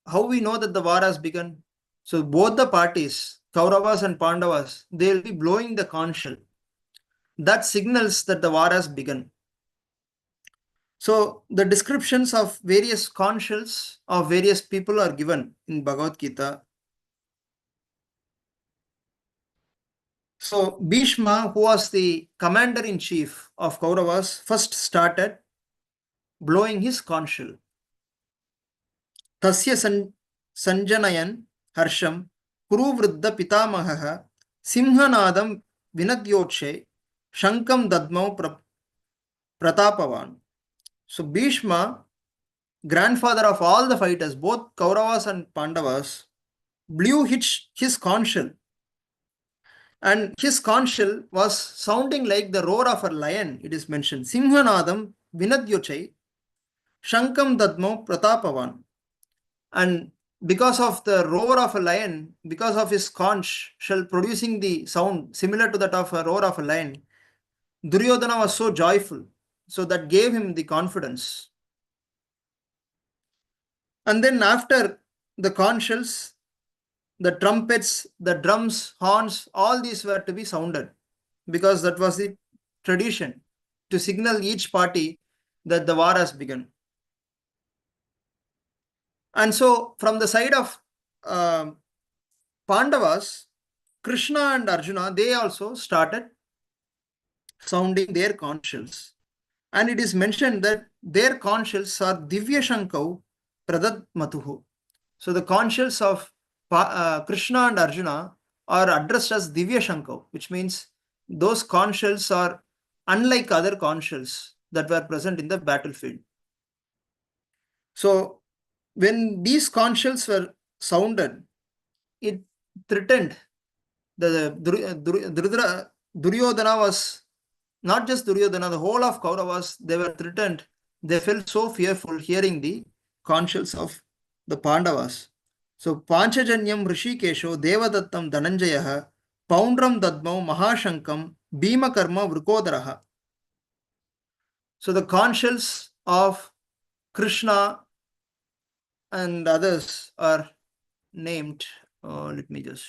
how we know that the war has begun? So both the parties, Kauravas and Pandavas, they will be blowing the conch shell. That signals that the war has begun. So the descriptions of various conch shells of various people are given in Bhagavad Gita. So Bhishma, who was the commander-in-chief of Kauravas, first started blowing his conch shell. Tasya sanjanayan harsham kuruvruddha pitamahaha simhanadam vinadyotshe shankam dadmau pratapavan. So Bhishma, grandfather of all the fighters, both Kauravas and Pandavas, blew his conch shell, and his conch shell was sounding like the roar of a lion. It is mentioned Simhanadam vinadyoche shankam dadmau pratapavan. And because of the roar of a lion, because of his conch shell producing the sound similar to that of a roar of a lion, Duryodhana was so joyful. So that gave him the confidence. And then after the conch shells, the trumpets, the drums, horns, all these were to be sounded, because that was the tradition to signal each party that the war has begun. And so from the side of Pandavas, Krishna and Arjuna, they also started sounding their conch shells. And it is mentioned that their conch shells are Divya Shankau Pradat Matuhu. So the conch shells of Krishna and Arjuna are addressed as Divya Shankau, which means those conch shells are unlike other conch shells that were present in the battlefield. So when these conch shells were sounded, it threatened the Duryodhana was not just Duryodhana, the whole of Kauravas, they were threatened. They felt so fearful hearing the conch shells of the Pandavas. So Panchajanyam Rishikesho Devadattam Dhananjayaha Poundram Dadmau Mahashankam Bhimakarma Vrukodaraha. So the conch shells of Krishna and others are named. Let me just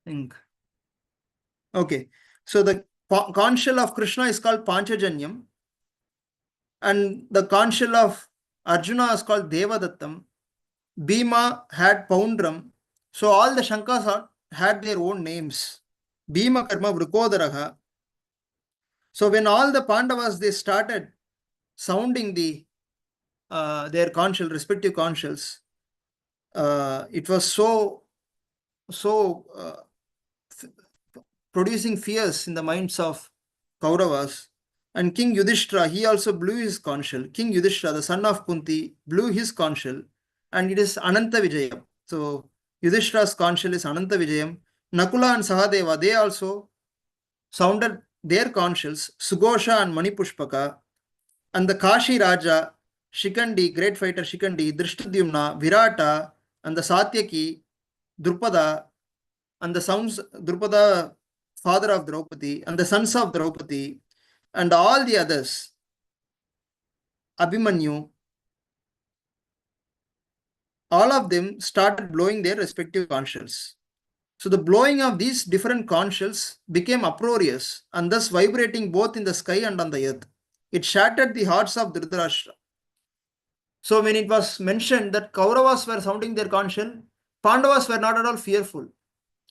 think. Okay, so the conch shell of Krishna is called Panchajanyam, and the conch shell of Arjuna is called Devadattam. Bhima had Poundram. So all the Shankas had their own names. Bhima Karma Vrukodaraha. So when all the Pandavas, they started sounding their conch shell, respective conch shells, it was so producing fears in the minds of Kauravas. And King Yudhishthira, he also blew his conch shell. King Yudhishthira, the son of Kunti, blew his conch shell, and it is Ananta Vijayam. So Yudhishthira's conch shell is Ananta Vijayam. Nakula and Sahadeva, they also sounded their conch shells, Sugosha and Manipushpaka. And the Kashi Raja, Shikandi, great fighter Shikandi, Drishtadyumna, Virata, and the Satyaki, Drupada, and the sons, Drupada, father of Draupadi, and the sons of Draupadi, and all the others, Abhimanyu, all of them started blowing their respective conch shells. So the blowing of these different conch shells became uproarious and thus vibrating both in the sky and on the earth. It shattered the hearts of Dhritarashtra. So when it was mentioned that Kauravas were sounding their conch shell, Pandavas were not at all fearful.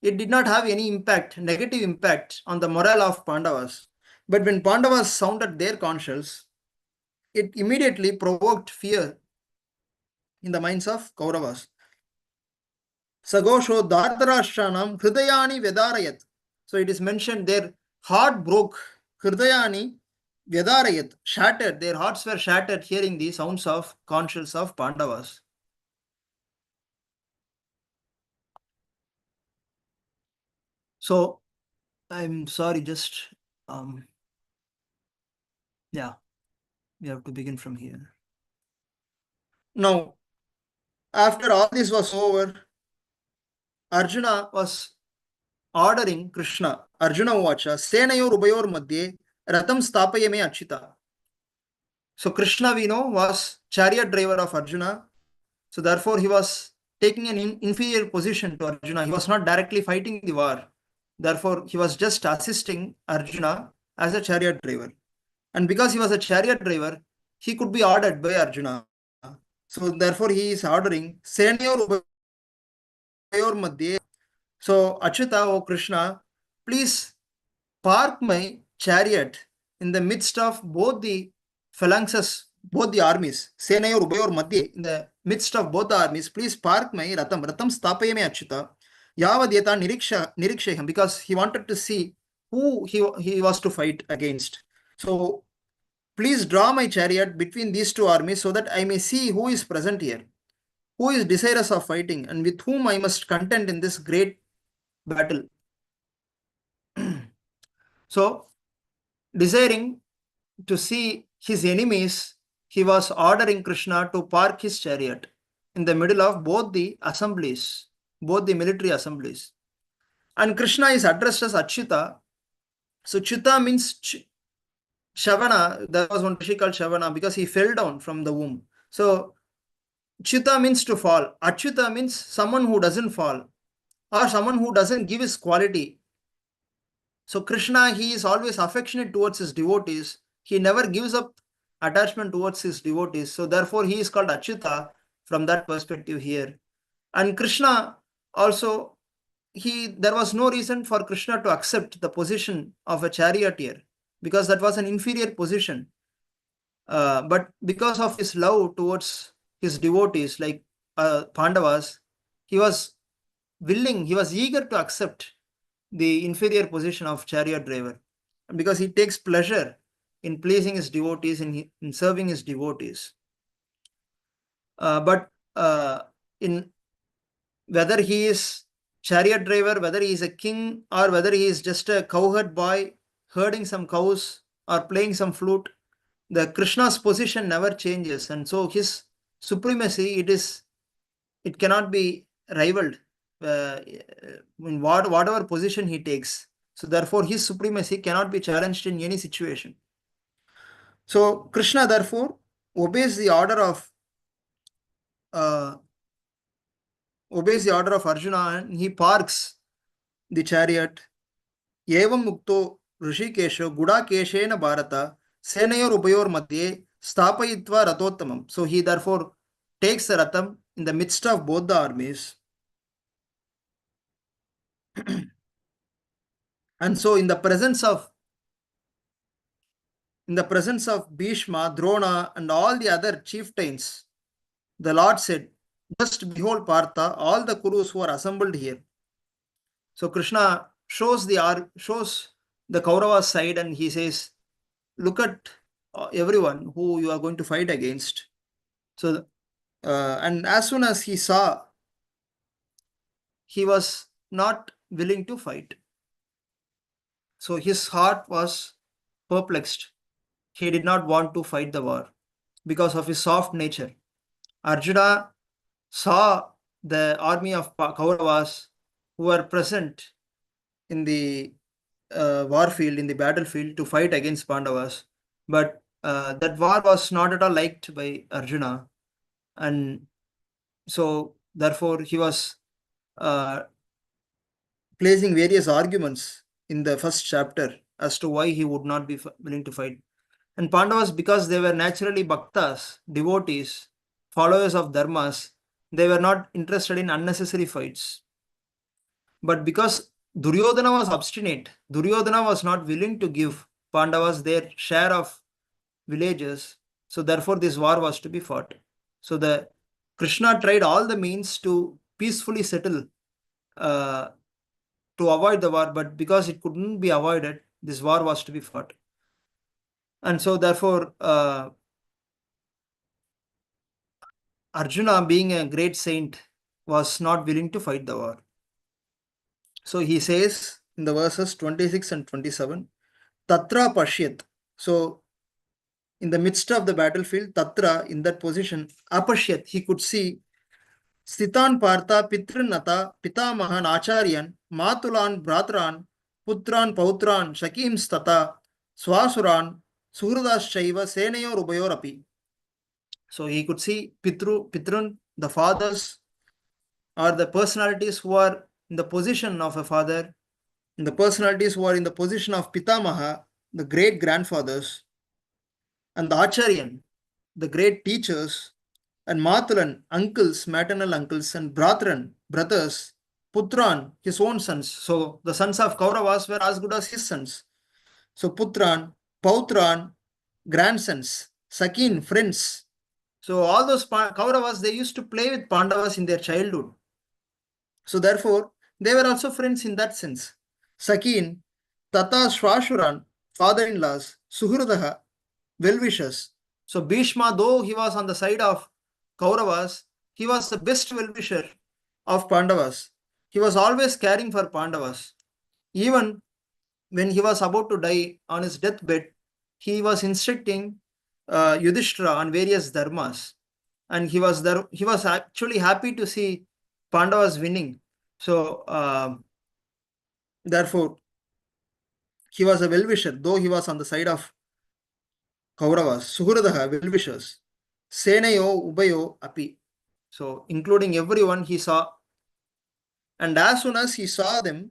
It did not have any impact, negative impact on the morale of Pandavas. But when Pandavas sounded their conch shells, it immediately provoked fear in the minds of Kauravas. Sagosho Dhartarashranam Hridayani Vedarayat. So it is mentioned their heart broke. Hridayani Vedarayat, shattered. Their hearts were shattered hearing the sounds of conch shells of Pandavas. So I'm sorry, just yeah, we have to begin from here. Now, after all this was over, Arjuna was ordering Krishna. Arjuna Uvacha, Senayor Ubayor Madhye, Ratam Stapayame Achita. So Krishna, we know, was chariot driver of Arjuna. So therefore, he was taking an inferior position to Arjuna. He was not directly fighting the war. Therefore, he was just assisting Arjuna as a chariot driver. And because he was a chariot driver, he could be ordered by Arjuna. So therefore, he is ordering Senayor Ubayor Madhye. So, Achyuta, O Krishna, please park my chariot in the midst of both the phalanxes, both the armies, Senayor Ubayor Madhye, in the midst of both the armies, please park my Ratam. Ratam Stapayame Achyuta. Yavadyeta Niriksheham, because he wanted to see who he was to fight against. So, please draw my chariot between these two armies so that I may see who is present here, who is desirous of fighting, and with whom I must contend in this great battle. So, desiring to see his enemies, he was ordering Krishna to park his chariot in the middle of both the assemblies, both the military assemblies. And Krishna is addressed as Achyuta. So, Chuta means Shavana. There was one rishi called Shavana because he fell down from the womb. So, Chuta means to fall. Achyuta means someone who doesn't fall or someone who doesn't give his quality. So Krishna, he is always affectionate towards his devotees. He never gives up attachment towards his devotees. So therefore, he is called Achyuta from that perspective here. And Krishna also, there was no reason for Krishna to accept the position of a charioteer because that was an inferior position. But because of his love towards his devotees like Pandavas, he was willing, he was eager to accept the inferior position of chariot driver because he takes pleasure in pleasing his devotees, in serving his devotees. But in whether he is chariot driver, whether he is a king or whether he is just a cowherd boy herding some cows or playing some flute, the Krishna's position never changes, and so his supremacy, it cannot be rivaled in whatever position he takes. So therefore, his supremacy cannot be challenged in any situation. So Krishna therefore obeys the order of uh, Arjuna, and he parks the chariot. Evam mukto Rishikesho Gudakeshena Bharata Senayor Ubayor Madhye Stapayitva Ratottamam. So he therefore takes the Ratham in the midst of both the armies. And so in the presence of Bhishma, Drona, and all the other chieftains, the Lord said, "Just behold, Partha, all the Kurus who are assembled here." So Krishna shows the Kauravas side, and he says, "Look at everyone who you are going to fight against." So, and as soon as he saw, he was not willing to fight. So his heart was perplexed. He did not want to fight the war because of his soft nature. Arjuna saw the army of Kauravas who were present in the war field, in the battlefield to fight against Pandavas. But that war was not at all liked by Arjuna. And so, therefore, he was placing various arguments in the first chapter as to why he would not be willing to fight. And Pandavas, because they were naturally bhaktas, devotees, followers of dharmas, they were not interested in unnecessary fights. But because Duryodhana was obstinate, Duryodhana was not willing to give Pandavas their share of villages, so therefore this war was to be fought. So the Krishna tried all the means to peacefully settle, to avoid the war, but because it couldn't be avoided, this war was to be fought. And so therefore, Arjuna, being a great saint, was not willing to fight the war. So he says in the verses 26 and 27, Tatra Pashyat. So in the midst of the battlefield, Tatra, in that position, Apashyat, he could see Sthitan Partha Pitrinata Pitamahan Acharyan Matulan Bratran Putran Pautran Shakim Stata Swasuran Suhrudas Shaiva Senayor Ubayor Api. So he could see Pitrun, the fathers, or the personalities who are in the position of a father, in the personalities who are in the position of Pitamaha, the great grandfathers, and the Acharyan, the great teachers, and Matulan, uncles, maternal uncles, and Bratran, brothers, Putran, his own sons. So the sons of Kauravas were as good as his sons. So Putran, Pautran, grandsons, Sakin, friends. So all those Kauravas, they used to play with Pandavas in their childhood. So therefore, they were also friends in that sense. Sakin, Tata Shwashuran, father-in-laws, Suhrudaha, well-wishers. So Bhishma, though he was on the side of Kauravas, he was the best well-wisher of Pandavas. He was always caring for Pandavas. Even when he was about to die on his deathbed, he was instructing Yudhishthira on various dharmas, and he was there. He was actually happy to see Pandavas winning. So therefore, he was a well-wisher, though he was on the side of Kauravas. Suhradaha, well-wishers. Senayo Ubayo Api. So including everyone he saw. And as soon as he saw them,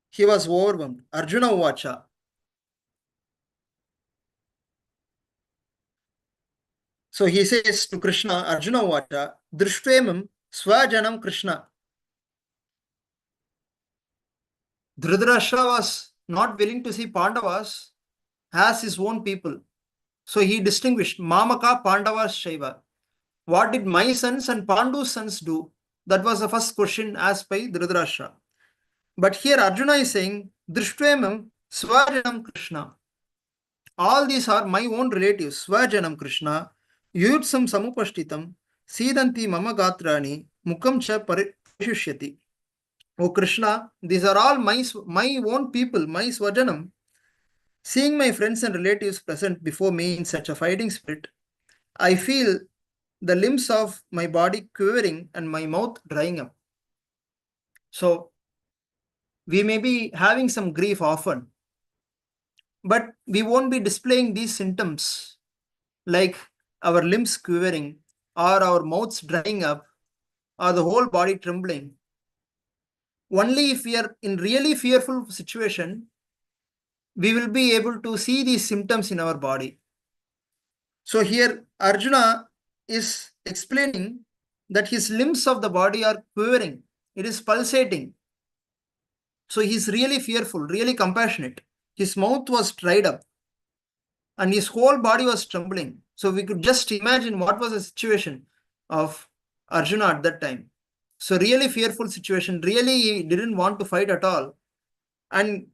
he was overwhelmed. Arjuna Uvacha. So he says to Krishna, Arjuna Uvacha, Drishtvemam Swajanam Krishna. Dhritarashtra was not willing to see Pandavas as his own people. So he distinguished Mamaka Pandavas Shaiva. What did my sons and Pandu's sons do? That was the first question asked by Dhritarashtra. But here Arjuna is saying, Drishtvemam Swajanam Krishna. All these are my own relatives. Swajanam Krishna. Yutsam Samupashtitam. Sidanti Mama Gatrani. Mukam Cha Parishishyati. O Krishna, these are all my own people, my Swajanam. Seeing my friends and relatives present before me in such a fighting spirit, I feel the limbs of my body quivering and my mouth drying up. So, we may be having some grief often, but we won't be displaying these symptoms like our limbs quivering or our mouths drying up or the whole body trembling. Only if we are in really fearful situation, we will be able to see these symptoms in our body. So here Arjuna is explaining that his limbs of the body are quivering. It is pulsating. So he's really fearful, really compassionate. His mouth was dried up and his whole body was trembling. So we could just imagine what was the situation of Arjuna at that time. So really fearful situation. Really he didn't want to fight at all. And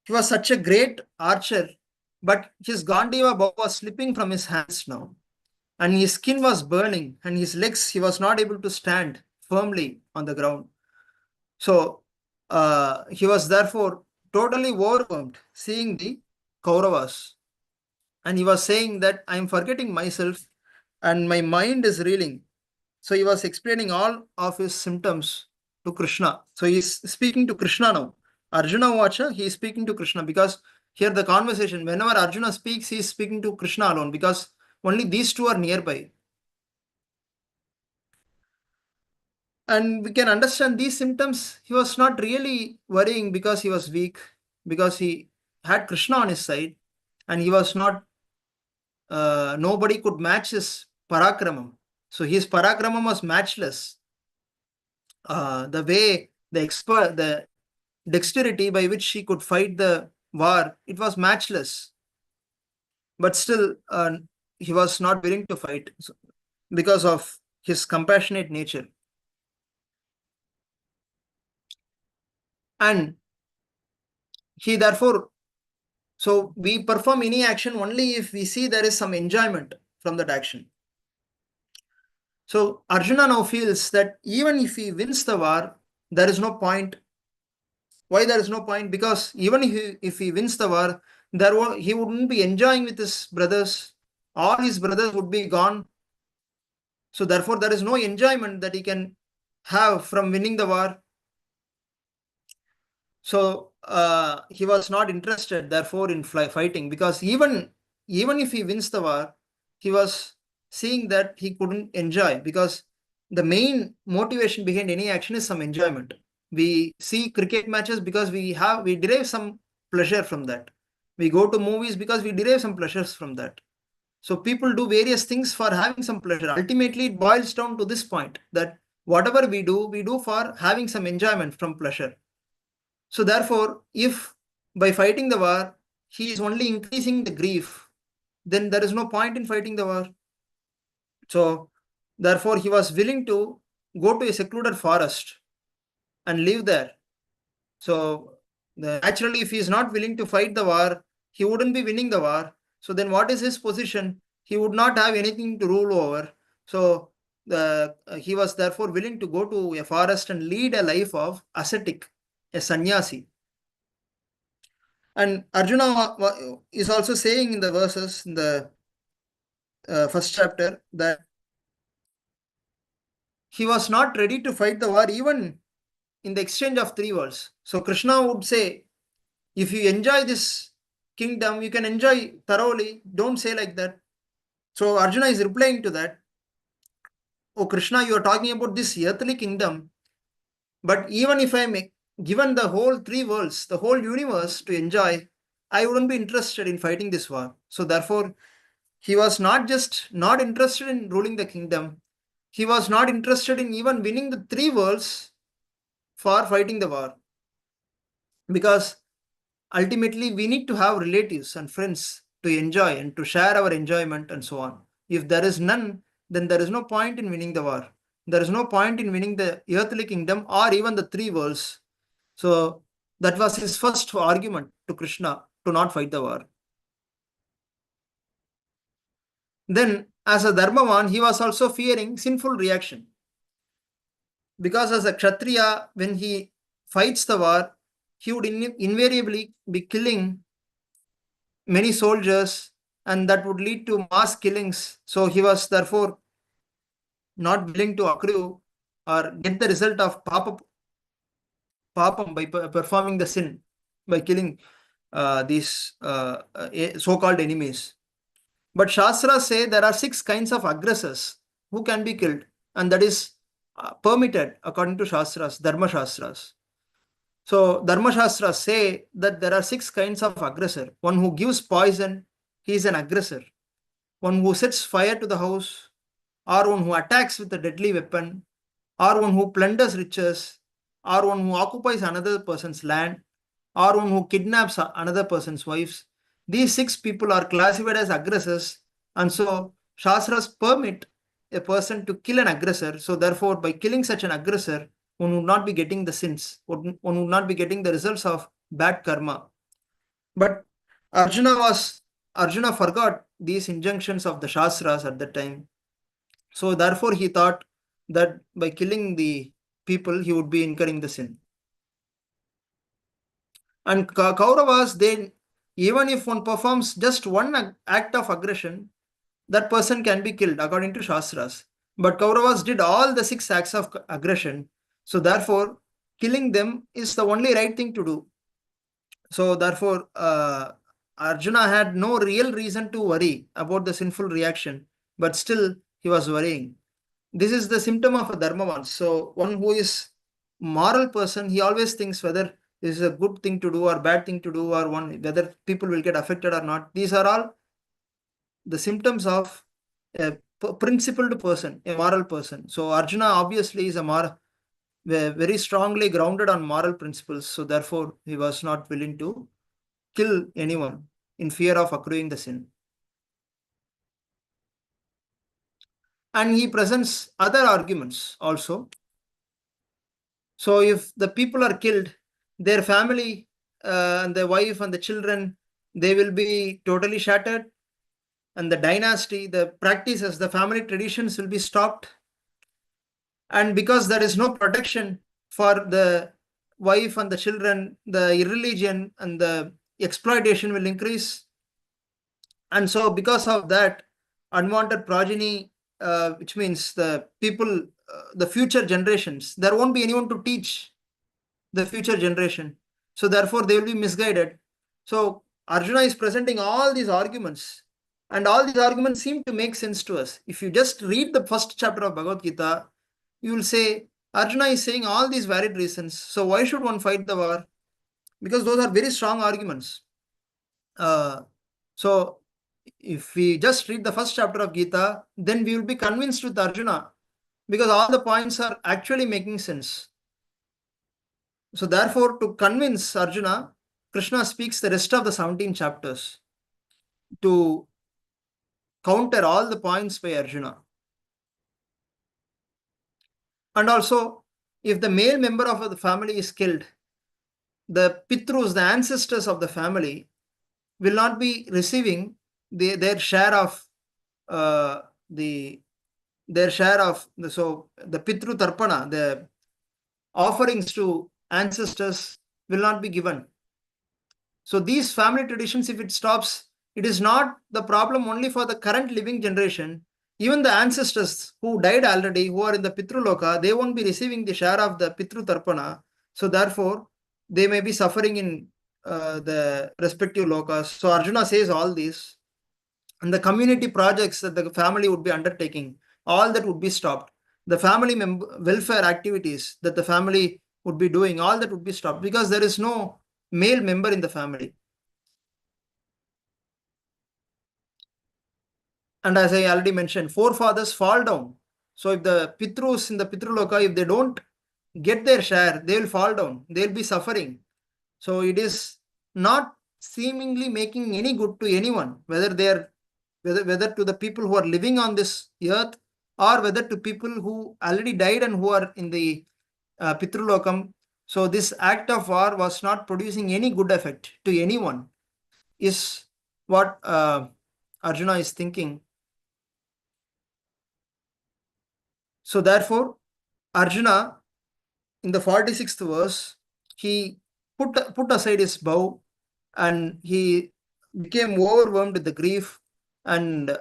he was such a great archer, but his Gandiva bow was slipping from his hands now. And his skin was burning, and his legs, he was not able to stand firmly on the ground. So he was therefore totally overwhelmed seeing the Kauravas. And he was saying that I am forgetting myself and my mind is reeling. So he was explaining all of his symptoms to Krishna. So he is speaking to Krishna now. Arjuna Vacha, he is speaking to Krishna because here the conversation, whenever Arjuna speaks, he is speaking to Krishna alone because only these two are nearby. And we can understand these symptoms. He was not really worrying because he was weak, because he had Krishna on his side and he was not, nobody could match his parakramam. So his parakramam was matchless. The way, the dexterity by which he could fight the war, it was matchless. But still, he was not willing to fight because of his compassionate nature. And he therefore, so we perform any action only if we see there is some enjoyment from that action. So Arjuna now feels that even if he wins the war, there is no point. Why there is no point? Because even if he wins the war, he wouldn't be enjoying with his brothers. All his brothers would be gone. So therefore, there is no enjoyment that he can have from winning the war. So he was not interested, therefore, in fighting, because even if he wins the war, he was seeing that he couldn't enjoy, because the main motivation behind any action is some enjoyment. We see cricket matches because we derive some pleasure from that. We go to movies because we derive some pleasures from that. So people do various things for having some pleasure. Ultimately, it boils down to this point, that Whatever we do for having some enjoyment from pleasure. So therefore, if by fighting the war, he is only increasing the grief, then there is no point in fighting the war. So therefore, he was willing to go to a secluded forest and live there. So naturally, if he is not willing to fight the war, he wouldn't be winning the war. So then what is his position? He would not have anything to rule over. So he was therefore willing to go to a forest and lead a life of ascetic, a sannyasi. And Arjuna is also saying in the verses in the first chapter that he was not ready to fight the war even in the exchange of three worlds. So Krishna would say, if you enjoy this kingdom, you can enjoy thoroughly. Don't say like that. So Arjuna is replying to that. Oh Krishna, you are talking about this earthly kingdom. But even if I am given the whole three worlds, the whole universe to enjoy, I wouldn't be interested in fighting this war. So therefore, he was not just not interested in ruling the kingdom. He was not interested in even winning the three worlds for fighting the war. Because ultimately, we need to have relatives and friends to enjoy and to share our enjoyment and so on. If there is none, then there is no point in winning the war. There is no point in winning the earthly kingdom or even the three worlds. So that was his first argument to Krishna to not fight the war. Then, as a Dharmavan, he was also fearing sinful reaction. Because as a Kshatriya, when he fights the war, he would invariably be killing many soldiers, and that would lead to mass killings. So he was therefore not willing to accrue or get the result of papam by performing the sin, by killing these so-called enemies. But Shastras say there are 6 kinds of aggressors who can be killed, and that is permitted according to Shastras, Dharma Shastras. So Dharma Shastras say that there are 6 kinds of aggressor. One who gives poison, he is an aggressor. One who sets fire to the house, or one who attacks with a deadly weapon, or one who plunders riches, or one who occupies another person's land, or one who kidnaps another person's wives. These 6 people are classified as aggressors, and so Shastras permit a person to kill an aggressor. So therefore, by killing such an aggressor, one would not be getting the sins, one would not be getting the results of bad karma. But Arjuna forgot these injunctions of the Shastras at that time. So therefore he thought that by killing the people, he would be incurring the sin. And Kauravas, then, even if one performs just one act of aggression, that person can be killed according to Shastras. But Kauravas did all the 6 acts of aggression. So therefore, killing them is the only right thing to do. So therefore, Arjuna had no real reason to worry about the sinful reaction, but still he was worrying. This is the symptom of a dharmavan. So one who is moral person, he always thinks whether this is a good thing to do or bad thing to do, or whether people will get affected or not. These are all the symptoms of a principled person, a moral person. So Arjuna obviously is very strongly grounded on moral principles. So therefore, he was not willing to kill anyone in fear of accruing the sin. And he presents other arguments also. So if the people are killed, their family and their wife and the children, they will be totally shattered, and the dynasty, the practices, the family traditions will be stopped. And because there is no protection for the wife and the children, the irreligion and the exploitation will increase. And so because of that, unwanted progeny, which means the people, the future generations, there won't be anyone to teach the future generation. So therefore, they will be misguided. So Arjuna is presenting all these arguments, and all these arguments seem to make sense to us. If you just read the first chapter of Bhagavad Gita, you will say, Arjuna is saying all these valid reasons. So why should one fight the war? Because those are very strong arguments. So if we just read the first chapter of Gita, then we will be convinced with Arjuna because all the points are actually making sense. So therefore, to convince Arjuna, Krishna speaks the rest of the 17 chapters to counter all the points by Arjuna. And also, if the male member of the family is killed, the Pitrus, the ancestors of the family, will not be receiving their share of uh, the so the Pitru Tarpana, the offerings to ancestors will not be given. So these family traditions, if it stops, it is not the problem only for the current living generation. Even the ancestors who died already, who are in the Pitru Loka, they won't be receiving the share of the Pitru Tarpana. So therefore, they may be suffering in the respective lokas. So Arjuna says all this, and the community projects that the family would be undertaking, all that would be stopped. The family welfare activities that the family would be doing, all that would be stopped because there is no male member in the family. And as I already mentioned, forefathers fall down. So if the Pitrus in the Pitruloka, if they don't get their share, they will fall down. They will be suffering. So it is not seemingly making any good to anyone, whether to the people who are living on this earth or whether to people who already died and who are in the Pitrulokam. So this act of war was not producing any good effect to anyone, is what Arjuna is thinking. So therefore, Arjuna, in the 46th verse, he put aside his bow and he became overwhelmed with the grief, and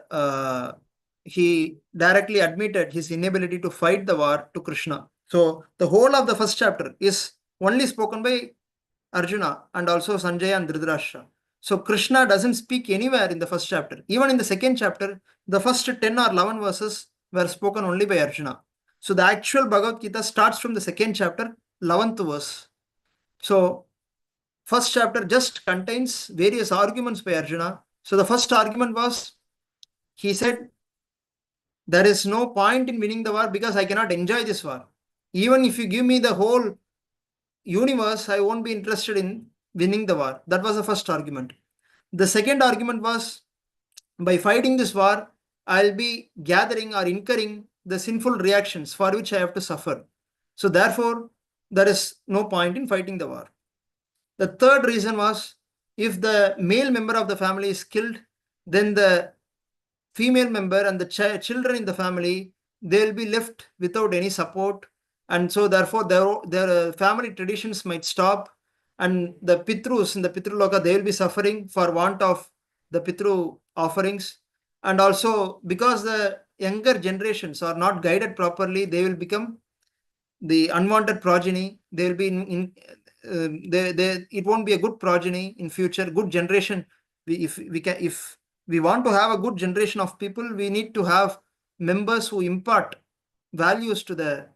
he directly admitted his inability to fight the war to Krishna. So the whole of the first chapter is only spoken by Arjuna and also Sanjaya and Dhritarashtra. So Krishna doesn't speak anywhere in the first chapter. Even in the second chapter, the first 10 or 11 verses were spoken only by Arjuna. So the actual Bhagavad Gita starts from the second chapter, 11th verse. So first chapter just contains various arguments by Arjuna. So the first argument was, he said, there is no point in winning the war because I cannot enjoy this war. Even if you give me the whole universe, I won't be interested in winning the war. That was the first argument. The second argument was, by fighting this war, I'll be gathering or incurring the sinful reactions for which I have to suffer. So therefore, there is no point in fighting the war. The third reason was, if the male member of the family is killed, then the female member and the children in the family, they'll be left without any support, and so therefore their family traditions might stop, and the Pitrus in the Pitruloka, they will be suffering for want of the Pitru offerings. And also because the younger generations are not guided properly, they will become the unwanted progeny. They will be it won't be a good progeny in future, good generation. If we want to have a good generation of people, we need to have members who impart values to the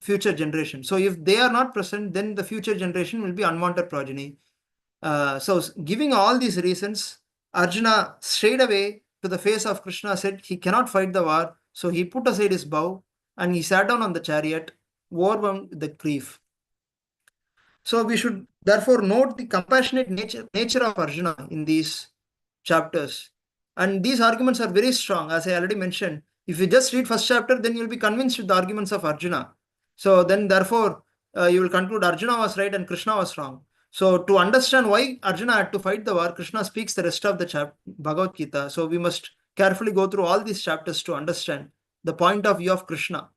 future generation. So if they are not present, then the future generation will be unwanted progeny. So giving all these reasons, Arjuna straight away to the face of Krishna said he cannot fight the war. So he put aside his bow and he sat down on the chariot, overwhelmed with the grief. So we should therefore note the compassionate nature of Arjuna in these chapters. And these arguments are very strong, as I already mentioned. If you just read first chapter, then you'll be convinced with the arguments of Arjuna. So then therefore, you will conclude Arjuna was right and Krishna was wrong. So to understand why Arjuna had to fight the war, Krishna speaks the rest of the Bhagavad Gita. So we must carefully go through all these chapters to understand the point of view of Krishna.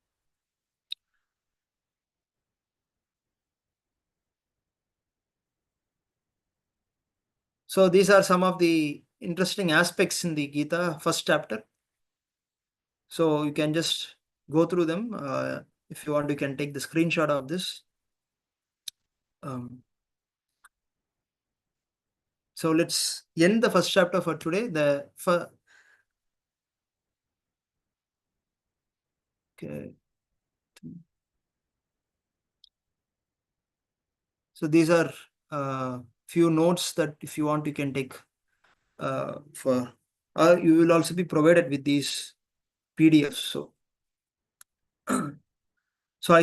So these are some of the interesting aspects in the Gita, first chapter. So you can just go through them. If you want, you can take the screenshot of this. So let's end the first chapter for today. Okay. So these are few notes that if you want, you can take you will also be provided with these PDFs. So So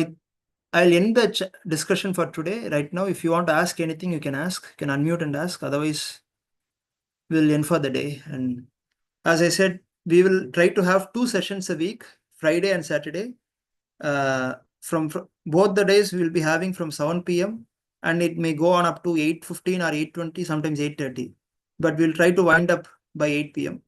I'll end the discussion for today. Right now, if you want to ask anything, you can ask. You can unmute and ask. Otherwise, we'll end for the day. And as I said, we will try to have 2 sessions a week, Friday and Saturday. From both the days, we will be having from 7 p.m. and it may go on up to 8:15 or 8:20, sometimes 8:30. But we'll try to wind up by 8 p.m.